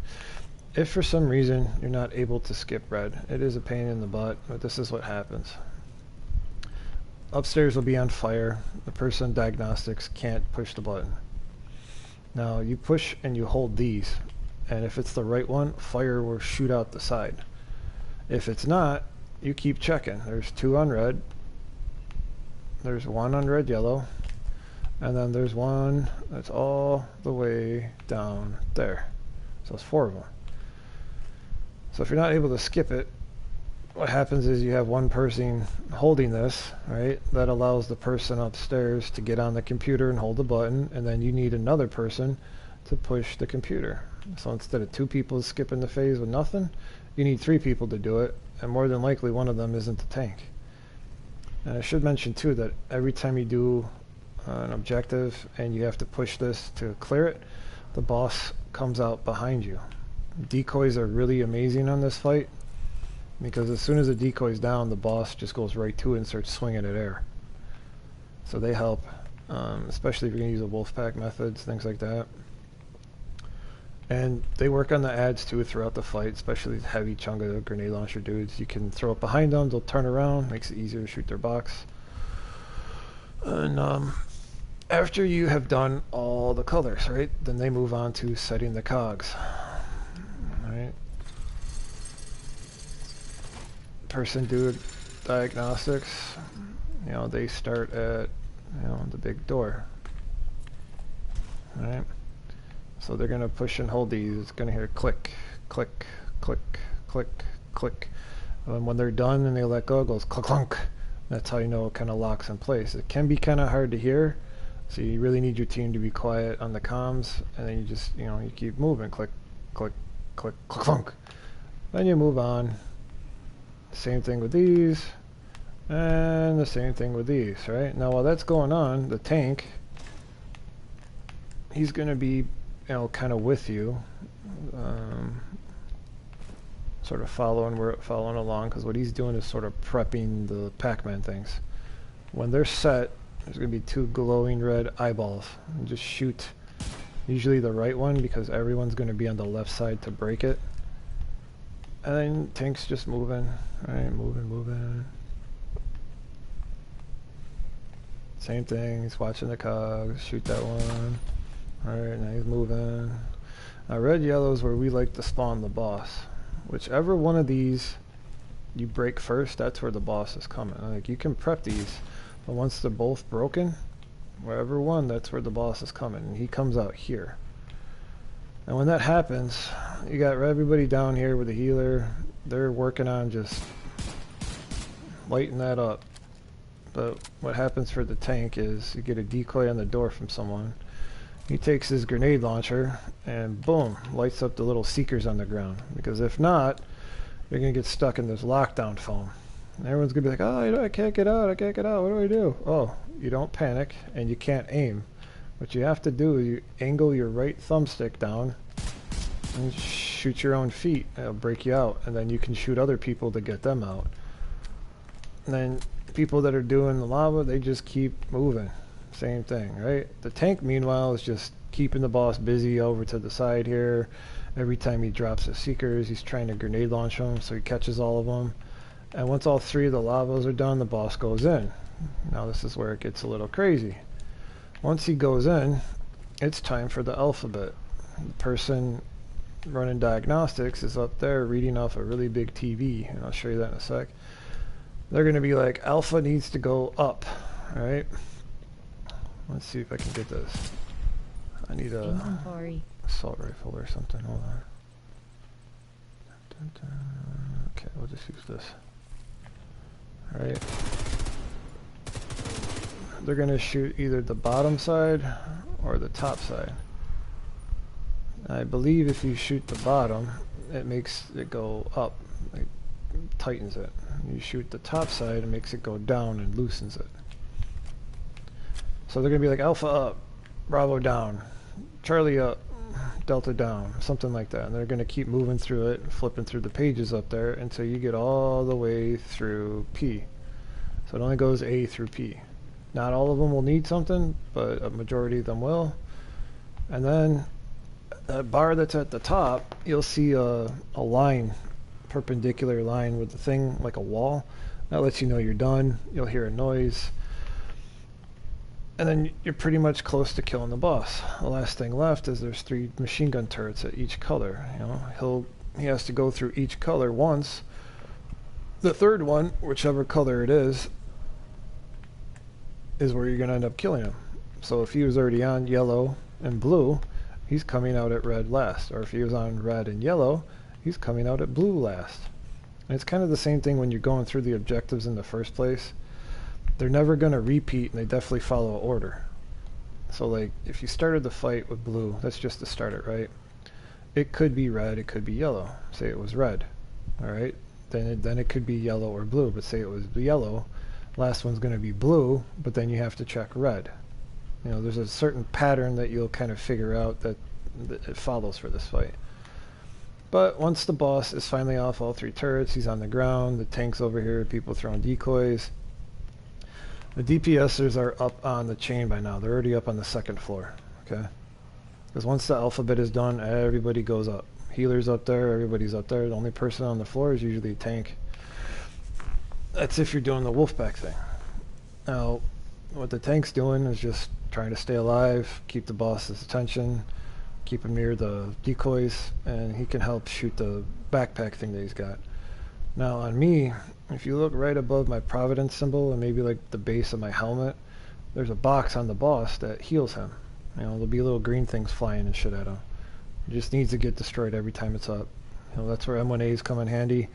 If for some reason you're not able to skip red, it is a pain in the butt, but this is what happens. Upstairs will be on fire. The person diagnostics can't push the button. Now you push and you hold these, and if it's the right one, fire will shoot out the side. If it's not, you keep checking. There's 2 on red, there's 1 on red yellow, and then there's 1 that's all the way down there. So it's 4 of them. So if you're not able to skip it, what happens is you have one person holding this, right? That allows the person upstairs to get on the computer and hold the button, and then you need another person to push the computer. So instead of 2 people skipping the phase with nothing, you need 3 people to do it, and more than likely one of them isn't the tank. And I should mention too that every time you do an objective and you have to push this to clear it, the boss comes out behind you. Decoys are really amazing on this fight, because as soon as the decoy's down, the boss just goes right to it and starts swinging at air. So they help, especially if you're going to use the Wolfpack methods, things like that. And they work on the ads too throughout the fight, especially heavy chunga grenade launcher dudes. You can throw it behind them, they'll turn around, makes it easier to shoot their box. And after you have done all the colors, right, then they move on to setting the cogs. Alright. person do diagnostics, you know, they start at, you know, the big door. Alright? So they're going to push and hold these. It's going to hear click, click, click, click, click. And when they're done and they let go, it goes clunk, clunk. That's how you know it kind of locks in place. It can be kind of hard to hear, so you really need your team to be quiet on the comms, and then you just, you know, you keep moving. Click, click, click, clunk, clunk. Then you move on. Same thing with these, and the same thing with these, right? Now while that's going on, the tank, he's going to be, you know, kind of with you, sort of following along, because what he's doing is sort of prepping the Pac-Man things. When they're set, there's going to be 2 glowing red eyeballs. And just shoot usually the right one, because everyone's going to be on the left side to break it. And then tank's just moving, right? Moving. Same thing, he's watching the cogs, shoot that one. Alright, now he's moving. Now red, yellow is where we like to spawn the boss. Whichever one of these you break first, that's where the boss is coming. Like, you can prep these, but once they're both broken, wherever one, that's where the boss is coming. And he comes out here. And when that happens, you got everybody down here with the healer. They're working on just lighting that up. But what happens for the tank is you get a decoy on the door from someone. He takes his grenade launcher and boom, lights up the little seekers on the ground. Because if not, you're going to get stuck in this lockdown foam. And everyone's going to be like, oh, you know, I can't get out, what do I do? Oh, you don't panic and you can't aim. What you have to do is you angle your right thumbstick down and shoot your own feet. It'll break you out, and then you can shoot other people to get them out. And then people that are doing the lava, they just keep moving. Same thing, right? The tank, meanwhile, is just keeping the boss busy over to the side here. Every time he drops his seekers, he's trying to grenade launch them, so he catches all of them. And once all 3 of the lavas are done, the boss goes in. Now this is where it gets a little crazy. Once he goes in, it's time for the alphabet. The person running diagnostics is up there reading off a really big TV, and I'll show you that in a sec. They're going to be like, alpha needs to go up, right? Let's see if I can get this. I need a Inventory. assault rifle or something. Hold on. Okay, we'll just use this. Alright. They're going to shoot either the bottom side or the top side. I believe if you shoot the bottom, it makes it go up. It tightens it. You shoot the top side, it makes it go down and loosens it. So they're going to be like Alpha up, Bravo down, Charlie up, Delta down, something like that. And they're going to keep moving through it, flipping through the pages up there until you get all the way through P. So it only goes A through P. Not all of them will need something, but a majority of them will. And then that bar that's at the top, you'll see a line, perpendicular line with the thing like a wall. That lets you know you're done. You'll hear a noise. And then you're pretty much close to killing the boss. The last thing left is there's 3 machine gun turrets at each color. You know, he has to go through each color once. The third one, whichever color it is where you're going to end up killing him. So if he was already on yellow and blue, he's coming out at red last. Or if he was on red and yellow, he's coming out at blue last. And it's kind of the same thing when you're going through the objectives in the first place. They're never going to repeat, and they definitely follow an order. So like, if you started the fight with blue, that's just to start it, right? It could be red, it could be yellow. Say it was red, alright? Then it could be yellow or blue, but say it was yellow, last one's going to be blue, but then you have to check red. You know, there's a certain pattern that you'll kind of figure out that it follows for this fight. But once the boss is finally off all 3 turrets, he's on the ground, the tank's over here, people throwing decoys. The DPSers are up on the chain by now. They're already up on the 2nd floor, okay? Because once the alphabet is done, everybody goes up. Healer's up there, everybody's up there. The only person on the floor is usually a tank. That's if you're doing the Wolfpack thing. Now, what the tank's doing is just trying to stay alive, keep the boss's attention, keep him near the decoys, and he can help shoot the backpack thing that he's got. Now on me, if you look right above my Providence symbol and maybe like the base of my helmet, there's a box on the boss that heals him. You know, there'll be little green things flying and shit at him. It just needs to get destroyed every time it's up. You know, that's where M1As come in handy,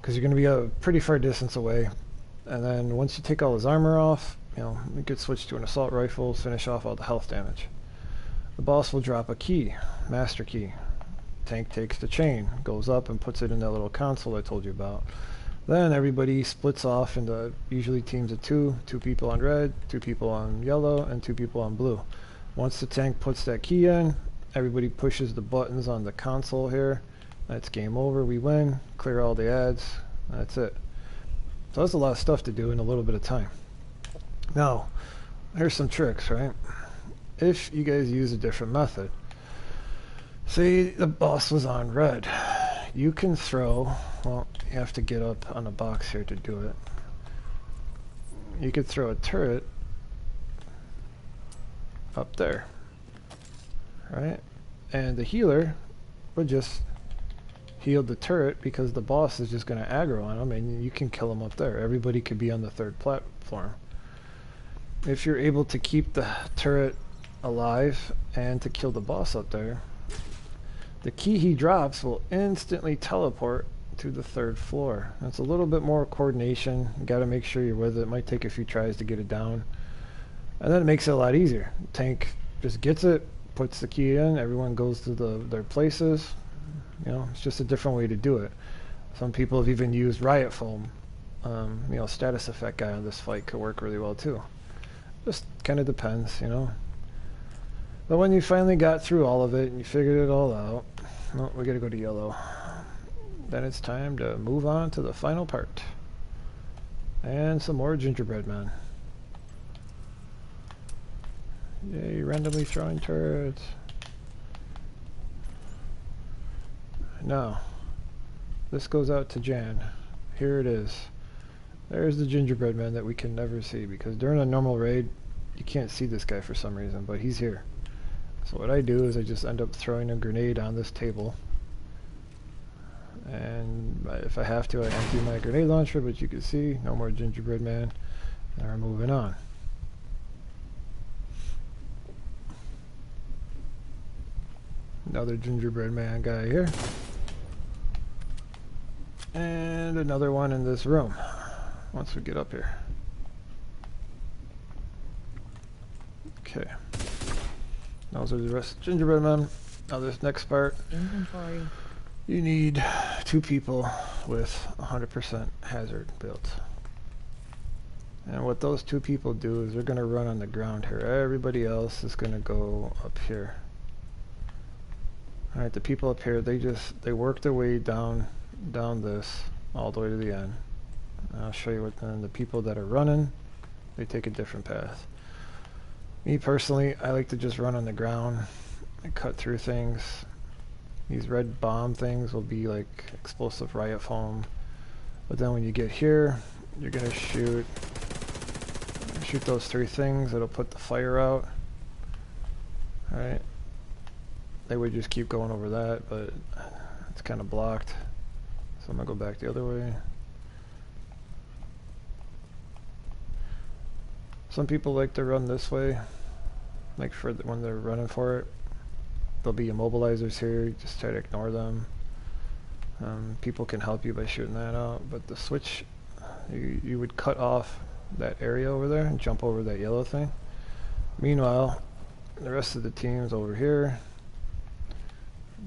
because you're going to be a pretty far distance away. And then once you take all his armor off, you know, you could switch to an assault rifle, finish off all the health damage. The boss will drop a key, master key. Tank takes the chain, goes up and puts it in that little console I told you about. Then everybody splits off into usually teams of two people on red, 2 people on yellow, and 2 people on blue. Once the tank puts that key in, everybody pushes the buttons on the console here. That's game over, we win, clear all the ads, that's it. So that's a lot of stuff to do in a little bit of time. Now, here's some tricks, right? If you guys use a different method, say the boss was on red, you can throw, well, you have to get up on a box here to do it. You could throw a turret up there, right? And the healer would just heal the turret because the boss is just going to aggro on him and you can kill him up there. Everybody could be on the 3rd platform. If you're able to keep the turret alive and to kill the boss up there, the key he drops will instantly teleport to the 3rd floor. That's a little bit more coordination. You got to make sure you're with it. It might take a few tries to get it down. And then it makes it a lot easier. Tank just gets it, puts the key in, everyone goes to their places. You know, it's just a different way to do it. Some people have even used riot foam. You know, status effect guy on this fight could work really well too. Just kind of depends, you know. But when you finally got through all of it and you figured it all out, well, we gotta go to yellow. Then it's time to move on to the final part. And some more gingerbread man. Yay, randomly throwing turrets. Now, this goes out to Jan. Here it is. There's the gingerbread man that we can never see, because during a normal raid, you can't see this guy for some reason, but he's here. So what I do is I just end up throwing a grenade on this table. And if I have to, I empty my grenade launcher, but you can see, no more gingerbread man. And we're moving on. Another gingerbread man guy here. And another one in this room, once we get up here. Okay. Those are the rest of gingerbread men. Now this next part, Inventory. you need 2 people with 100% hazard built. And what those 2 people do is they're going to run on the ground here. Everybody else is going to go up here. Alright, the people up here, they work their way down this all the way to the end. I'll show you what then the people that are running, they take a different path. Me personally, I like to just run on the ground and cut through things. These red bomb things will be like explosive riot foam. But then when you get here, you're gonna shoot those 3 things. It'll put the fire out. Alright. They would just keep going over that, but it's kind of blocked. So I'm gonna go back the other way. Some people like to run this way, like when they're running for it. There'll be immobilizers here, you just try to ignore them. People can help you by shooting that out, but the switch, you would cut off that area over there and jump over that yellow thing. Meanwhile, the rest of the team's over here.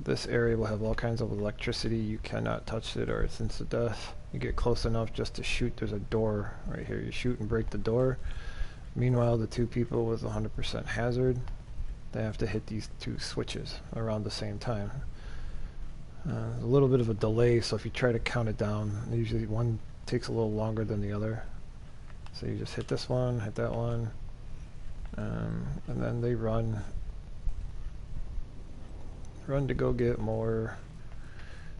This area will have all kinds of electricity. You cannot touch it or it's instant death. You get close enough just to shoot. There's a door right here. You shoot and break the door. Meanwhile, the 2 people with 100% hazard, they have to hit these 2 switches around the same time. A little bit of a delay, so if you try to count it down, usually one takes a little longer than the other. So you just hit this one, hit that one, and then they run to go get more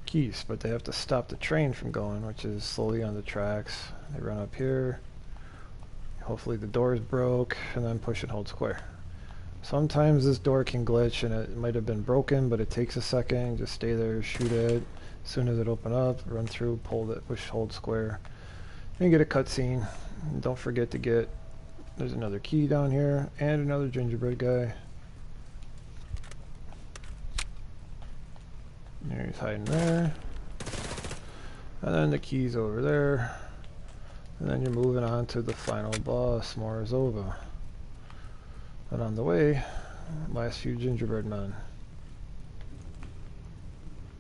keys, but they have to stop the train from going, which is slowly on the tracks. They run up here, hopefully the door is broke, and then push and hold square. Sometimes this door can glitch and it might have been broken, but it takes a second. Just stay there, shoot it, As soon as it open up, run through, pull it, push, hold square, and get a cutscene. Don't forget to get, there's another key down here, and another gingerbread guy. There he's hiding there. And then the key's over there. And then you're moving on to the final boss, Morozova. And on the way, last few gingerbread men.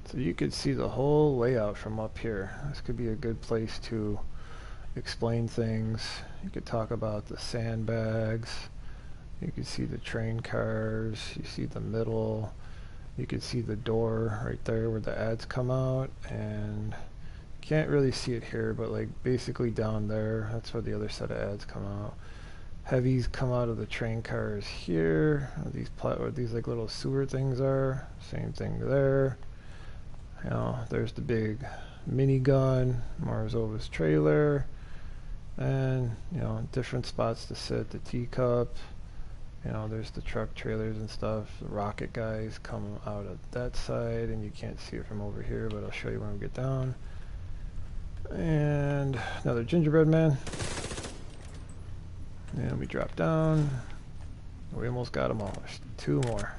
So you could see the whole layout from up here. This could be a good place to explain things. You could talk about the sandbags. You could see the train cars. You see the middle. You could see the door right there where the ads come out, and can't really see it here, but like basically down there, that's where the other set of ads come out. Heavies come out of the train cars here. These like little sewer things are. Same thing there. You know, there's the big minigun, Morzova's trailer, and you know, different spots to sit. The teacup. You know, there's the truck trailers and stuff. The rocket guys come out of that side, and you can't see it from over here, but I'll show you when we get down. And another gingerbread man. And we drop down. We almost got them all. There's 2 more.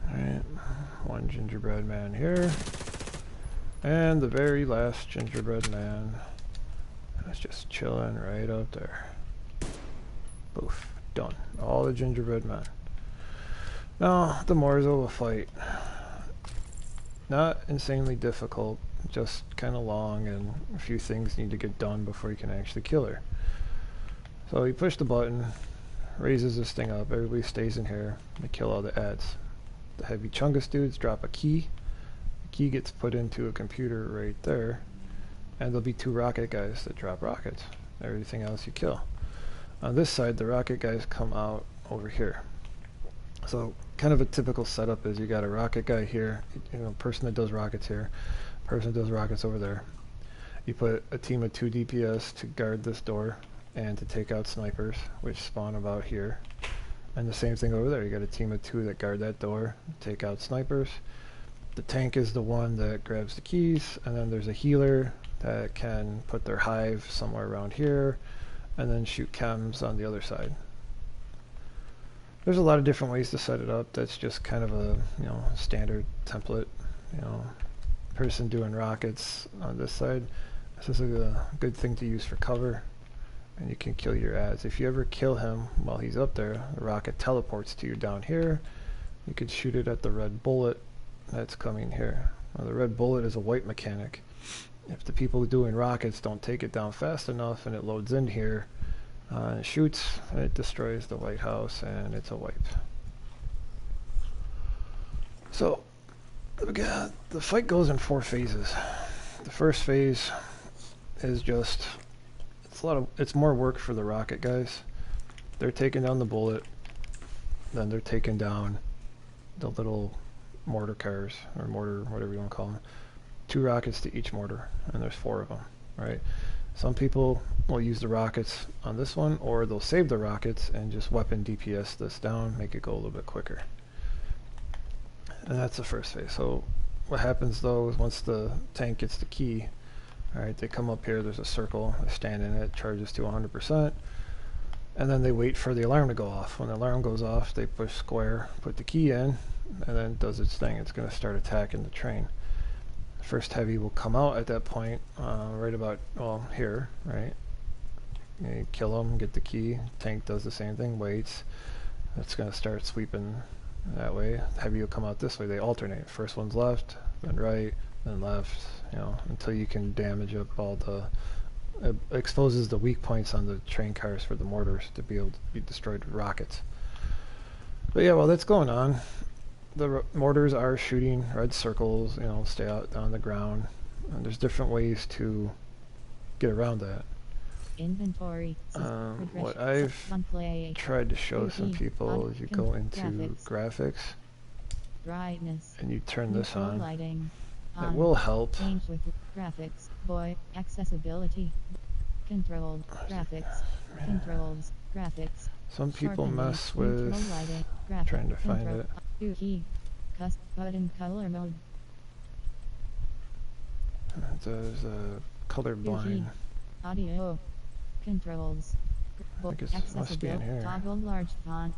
Alright, 1 gingerbread man here. And the very last gingerbread man. That's just chilling right up there. Poof. Done. All the gingerbread men. Now, the Morozova fight. Not insanely difficult, just kind of long, and a few things need to get done before you can actually kill her. So you push the button, raises this thing up, everybody stays in here, they kill all the ads. The heavy chungus dudes drop a key. The key gets put into a computer right there, and there'll be 2 rocket guys that drop rockets. Everything else you kill. On this side, the rocket guys come out over here. So kind of a typical setup is you got a rocket guy here, you know, person that does rockets here, person that does rockets over there. You put a team of 2 DPS to guard this door and to take out snipers, which spawn about here. And the same thing over there, you got a team of 2 that guard that door, take out snipers. The tank is the one that grabs the keys, and then there's a healer that can put their hive somewhere around here, and then shoot chems on the other side. There's a lot of different ways to set it up. That's just kind of a, you know, standard template. You know, person doing rockets on this side. This is a good thing to use for cover, and you can kill your ads. If you ever kill him while he's up there, the rocket teleports to you down here. You could shoot it at the red bullet that's coming here. Now, the red bullet is a wipe mechanic. If the people doing rockets don't take it down fast enough and it loads in here, it shoots, it destroys the White House, and it's a wipe. So, the fight goes in 4 phases. The first phase is just, it's more work for the rocket guys. They're taking down the bullet, then they're taking down the little mortar cars, or mortar, whatever you want to call them. 2 rockets to each mortar, and there's 4 of them, right? Some people will use the rockets on this one, or they'll save the rockets and just weapon DPS this down, make it go a little bit quicker. And that's the first phase. So what happens though is once the tank gets the key, alright, they come up here, there's a circle, they stand in it, charges to 100%, and then they wait for the alarm to go off. When the alarm goes off, they push square, put the key in, and then it does its thing. It's going to start attacking the train. First heavy will come out at that point, right about, well, here, right? You kill them, get the key, tank does the same thing, waits. It's going to start sweeping that way. Heavy will come out this way, they alternate. First one's left, then right, then left, you know, until you can damage up all the, it exposes the weak points on the train cars for the mortars to be able to be destroyed with rockets. But yeah, while that's going on, the mortars are shooting red circles, you know, stay out on the ground. And there's different ways to get around that. Inventory. What I've tried to show some people is you go into graphics, brightness, and you turn this on. Lighting. It will help. Change with graphics. Accessibility. Controlled graphics. Controls graphics. Some people mess with trying to find it. Key. Button color mode. There's a colorblind. Eugene. Audio. Controls. I guess it must be in here. Toggle large font.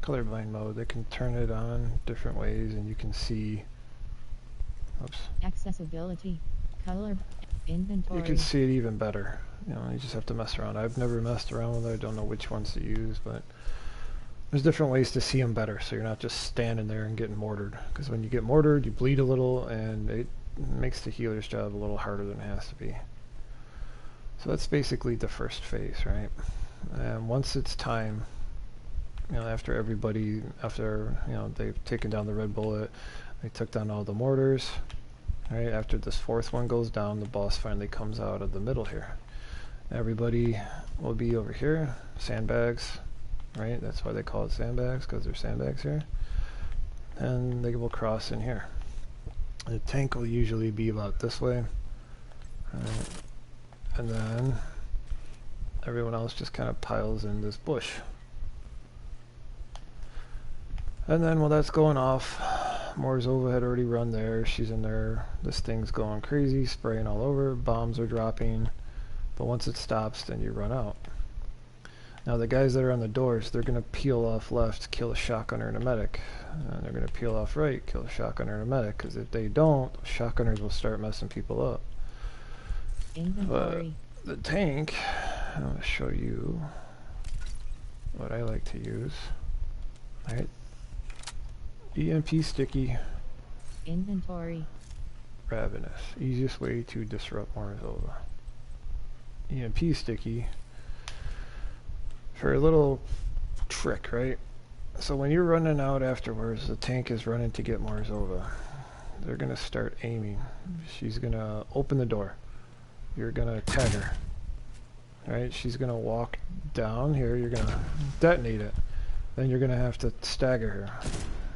Colorblind mode. They can turn it on different ways, and you can see. Oops. Accessibility. Color. Inventory. You can see it even better. You know, you just have to mess around. I've never messed around with it. I don't know which ones to use, but there's different ways to see them better, so you're not just standing there and getting mortared. Because when you get mortared, you bleed a little, and it makes the healer's job a little harder than it has to be. So that's basically the first phase, right? And once it's time, you know, after everybody, after, you know, they've taken down the red bullet, they took down all the mortars, right? After this fourth one goes down, the boss finally comes out of the middle here. Everybody will be over here, sandbags, right? That's why they call it sandbags, because there's sandbags here. And they will cross in here. The tank will usually be about this way. Right. And then everyone else just kind of piles in this bush. And then while that's going off, Morzova had already run there. She's in there. This thing's going crazy, spraying all over. Bombs are dropping. But once it stops, then you run out. Now the guys that are on the doors, they're going to peel off left, kill a shotgunner and a medic. And they're going to peel off right, kill a shotgunner and a medic. Because if they don't, shotgunners will start messing people up. Inventory. But the tank, I'm going to show you what I like to use. Alright. EMP sticky. Inventory. Ravenous. Easiest way to disrupt Morzova. EMP sticky. For a little trick, right? So when you're running out afterwards, the tank is running to get Morzova. They're going to start aiming. She's going to open the door. You're going to tag her. Right? She's going to walk down here. You're going to detonate it. Then you're going to have to stagger her.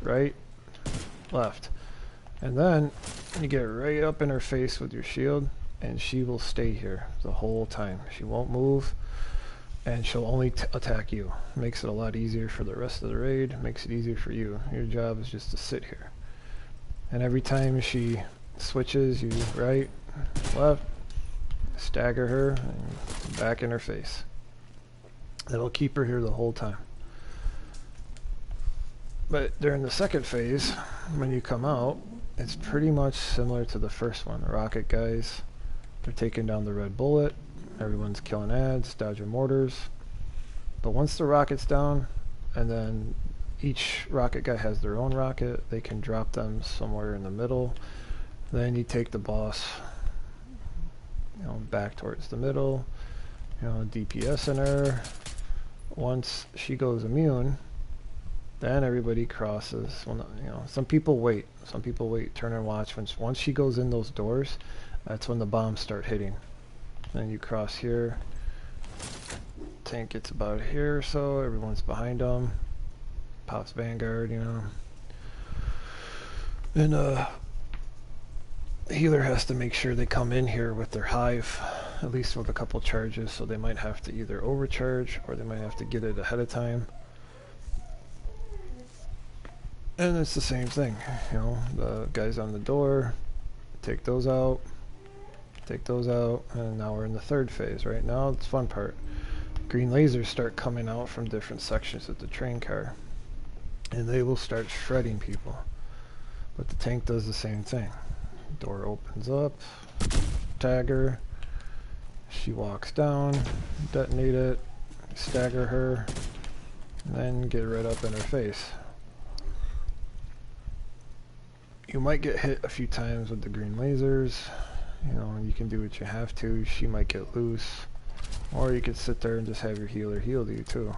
Right? Left. And then you get right up in her face with your shield, and she will stay here the whole time. She won't move. And she'll only attack you. Makes it a lot easier for the rest of the raid. Makes it easier for you. Your job is just to sit here. And every time she switches, you right, left, stagger her, and back in her face. It'll keep her here the whole time. But during the second phase, when you come out, it's pretty much similar to the first one. Rocket guys, they're taking down the red bullet. Everyone's killing ads, dodging mortars. But once the rocket's down, and then each rocket guy has their own rocket, they can drop them somewhere in the middle. Then you take the boss, you know, back towards the middle, you know, DPS in her. Once she goes immune, then everybody crosses. Well, you know, some people wait, turn and watch. Once she goes in those doors, that's when the bombs start hitting. Then you cross here. Tank gets about here or so. Everyone's behind them. Pops Vanguard, you know. And healer has to make sure they come in here with their hive, at least with a couple charges, so they might have to either overcharge or they might have to get it ahead of time. And it's the same thing, you know. The guys on the door, take those out. Take those out, and now we're in the third phase. Right now, it's the fun part. Green lasers start coming out from different sections of the train car, and they will start shredding people. But the tank does the same thing. Door opens up, tag her, she walks down, detonate it, stagger her, and then get right up in her face. You might get hit a few times with the green lasers. You know, you can do what you have to. She might get loose. Or you could sit there and just have your healer heal you too.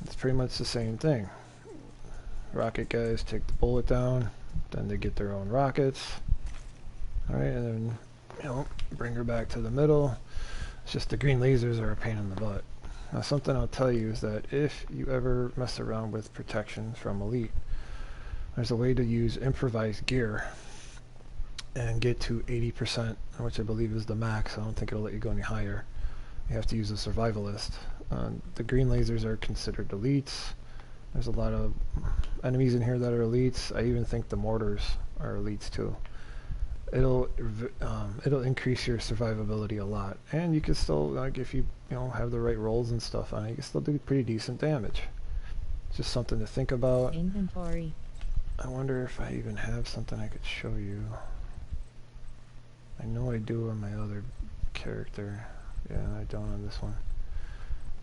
It's pretty much the same thing. Rocket guys take the bullet down, then they get their own rockets. Alright, and then, you know, bring her back to the middle. It's just the green lasers are a pain in the butt. Now something I'll tell you is that if you ever mess around with protection from Elite, there's a way to use improvised gear and get to 80%, which I believe is the max. I don't think it'll let you go any higher. You have to use a survivalist. The green lasers are considered elites. There's a lot of enemies in here that are elites. I even think the mortars are elites too. it'll increase your survivability a lot, and you can still, like, if you know, have the right rolls and stuff on it, you can still do pretty decent damage. It's just something to think about. Inventory. I wonder if I even have something I could show you. I know I do on my other character. Yeah, I don't on this one.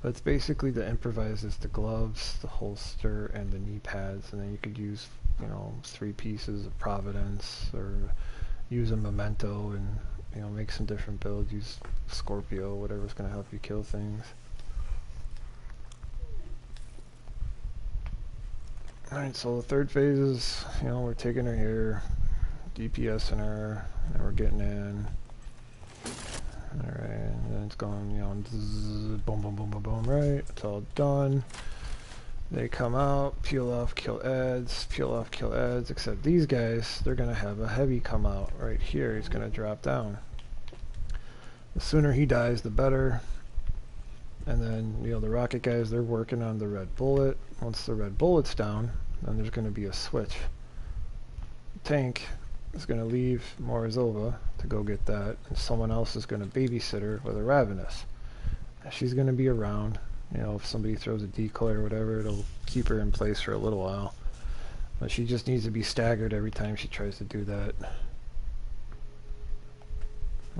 But it's basically the improvises, the gloves, the holster, and the knee pads, and then you could use, you know, 3 pieces of Providence, or use a memento, and, you know, make some different builds. Use Scorpio, whatever's going to help you kill things. Alright, so the third phase is, you know, we're taking her here, DPSing her, and we're getting in. Alright, and then it's going, you know, zzz, boom, boom, boom, boom, boom, right? It's all done. They come out, peel off, kill ads, peel off, kill ads, except these guys, they're going to have a heavy come out right here. He's going to drop down. The sooner he dies, the better. And then, you know, the rocket guys, they're working on the red bullet. Once the red bullet's down, then there's going to be a switch. The tank is going to leave Morozova to go get that, and someone else is going to babysit her with a Ravenous. She's going to be around. You know, if somebody throws a decoy or whatever, it'll keep her in place for a little while. But she just needs to be staggered every time she tries to do that.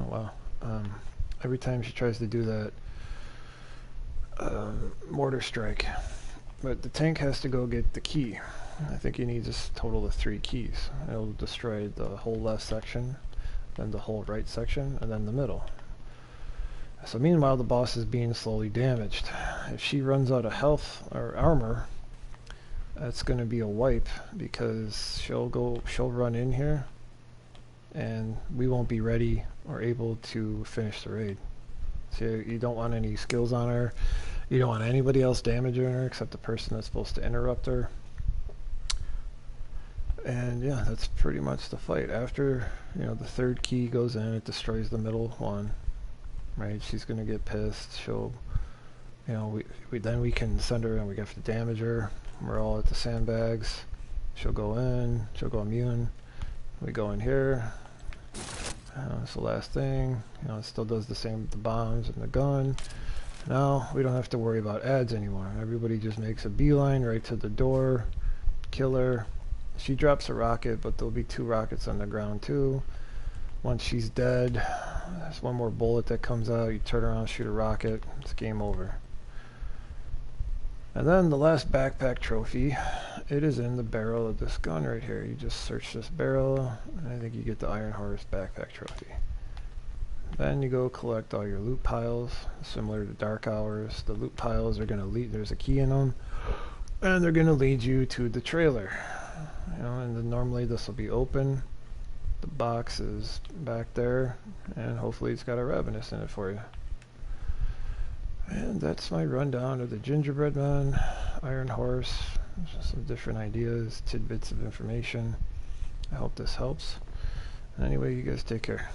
Oh wow. Every time she tries to do that mortar strike. But the tank has to go get the key. I think he needs a total of 3 keys. It'll destroy the whole left section, then the whole right section, and then the middle. So meanwhile, the boss is being slowly damaged. If she runs out of health or armor, that's going to be a wipe, because she'll run in here, and we won't be ready or able to finish the raid. So you don't want any skills on her. You don't want anybody else damaging her except the person that's supposed to interrupt her. And yeah, that's pretty much the fight. After, you know, the 3rd key goes in, it destroys the middle one. Right? She's gonna get pissed. She'll, you know, then we can send her and we have to damage her. We're all at the sandbags. She'll go in. She'll go immune. We go in here. It's the last thing. You know, it still does the same with the bombs and the gun. Now we don't have to worry about ads anymore. Everybody just makes a beeline right to the door. Kill her. She drops a rocket, but there'll be 2 rockets on the ground too. Once she's dead, there's 1 more bullet that comes out. You turn around, shoot a rocket. It's game over. And then the last backpack trophy, it is in the barrel of this gun right here. You just search this barrel, and I think you get the Iron Horse backpack trophy. Then you go collect all your loot piles, similar to Dark Hours. The loot piles are going to lead, there's a key in them, and they're going to lead you to the trailer. You know, and then normally this will be open. The box is back there, and hopefully it's got a Ravenous in it for you. And that's my rundown of the Gingerbread Man, Iron Horse. Just some different ideas, tidbits of information. I hope this helps. Anyway, you guys take care.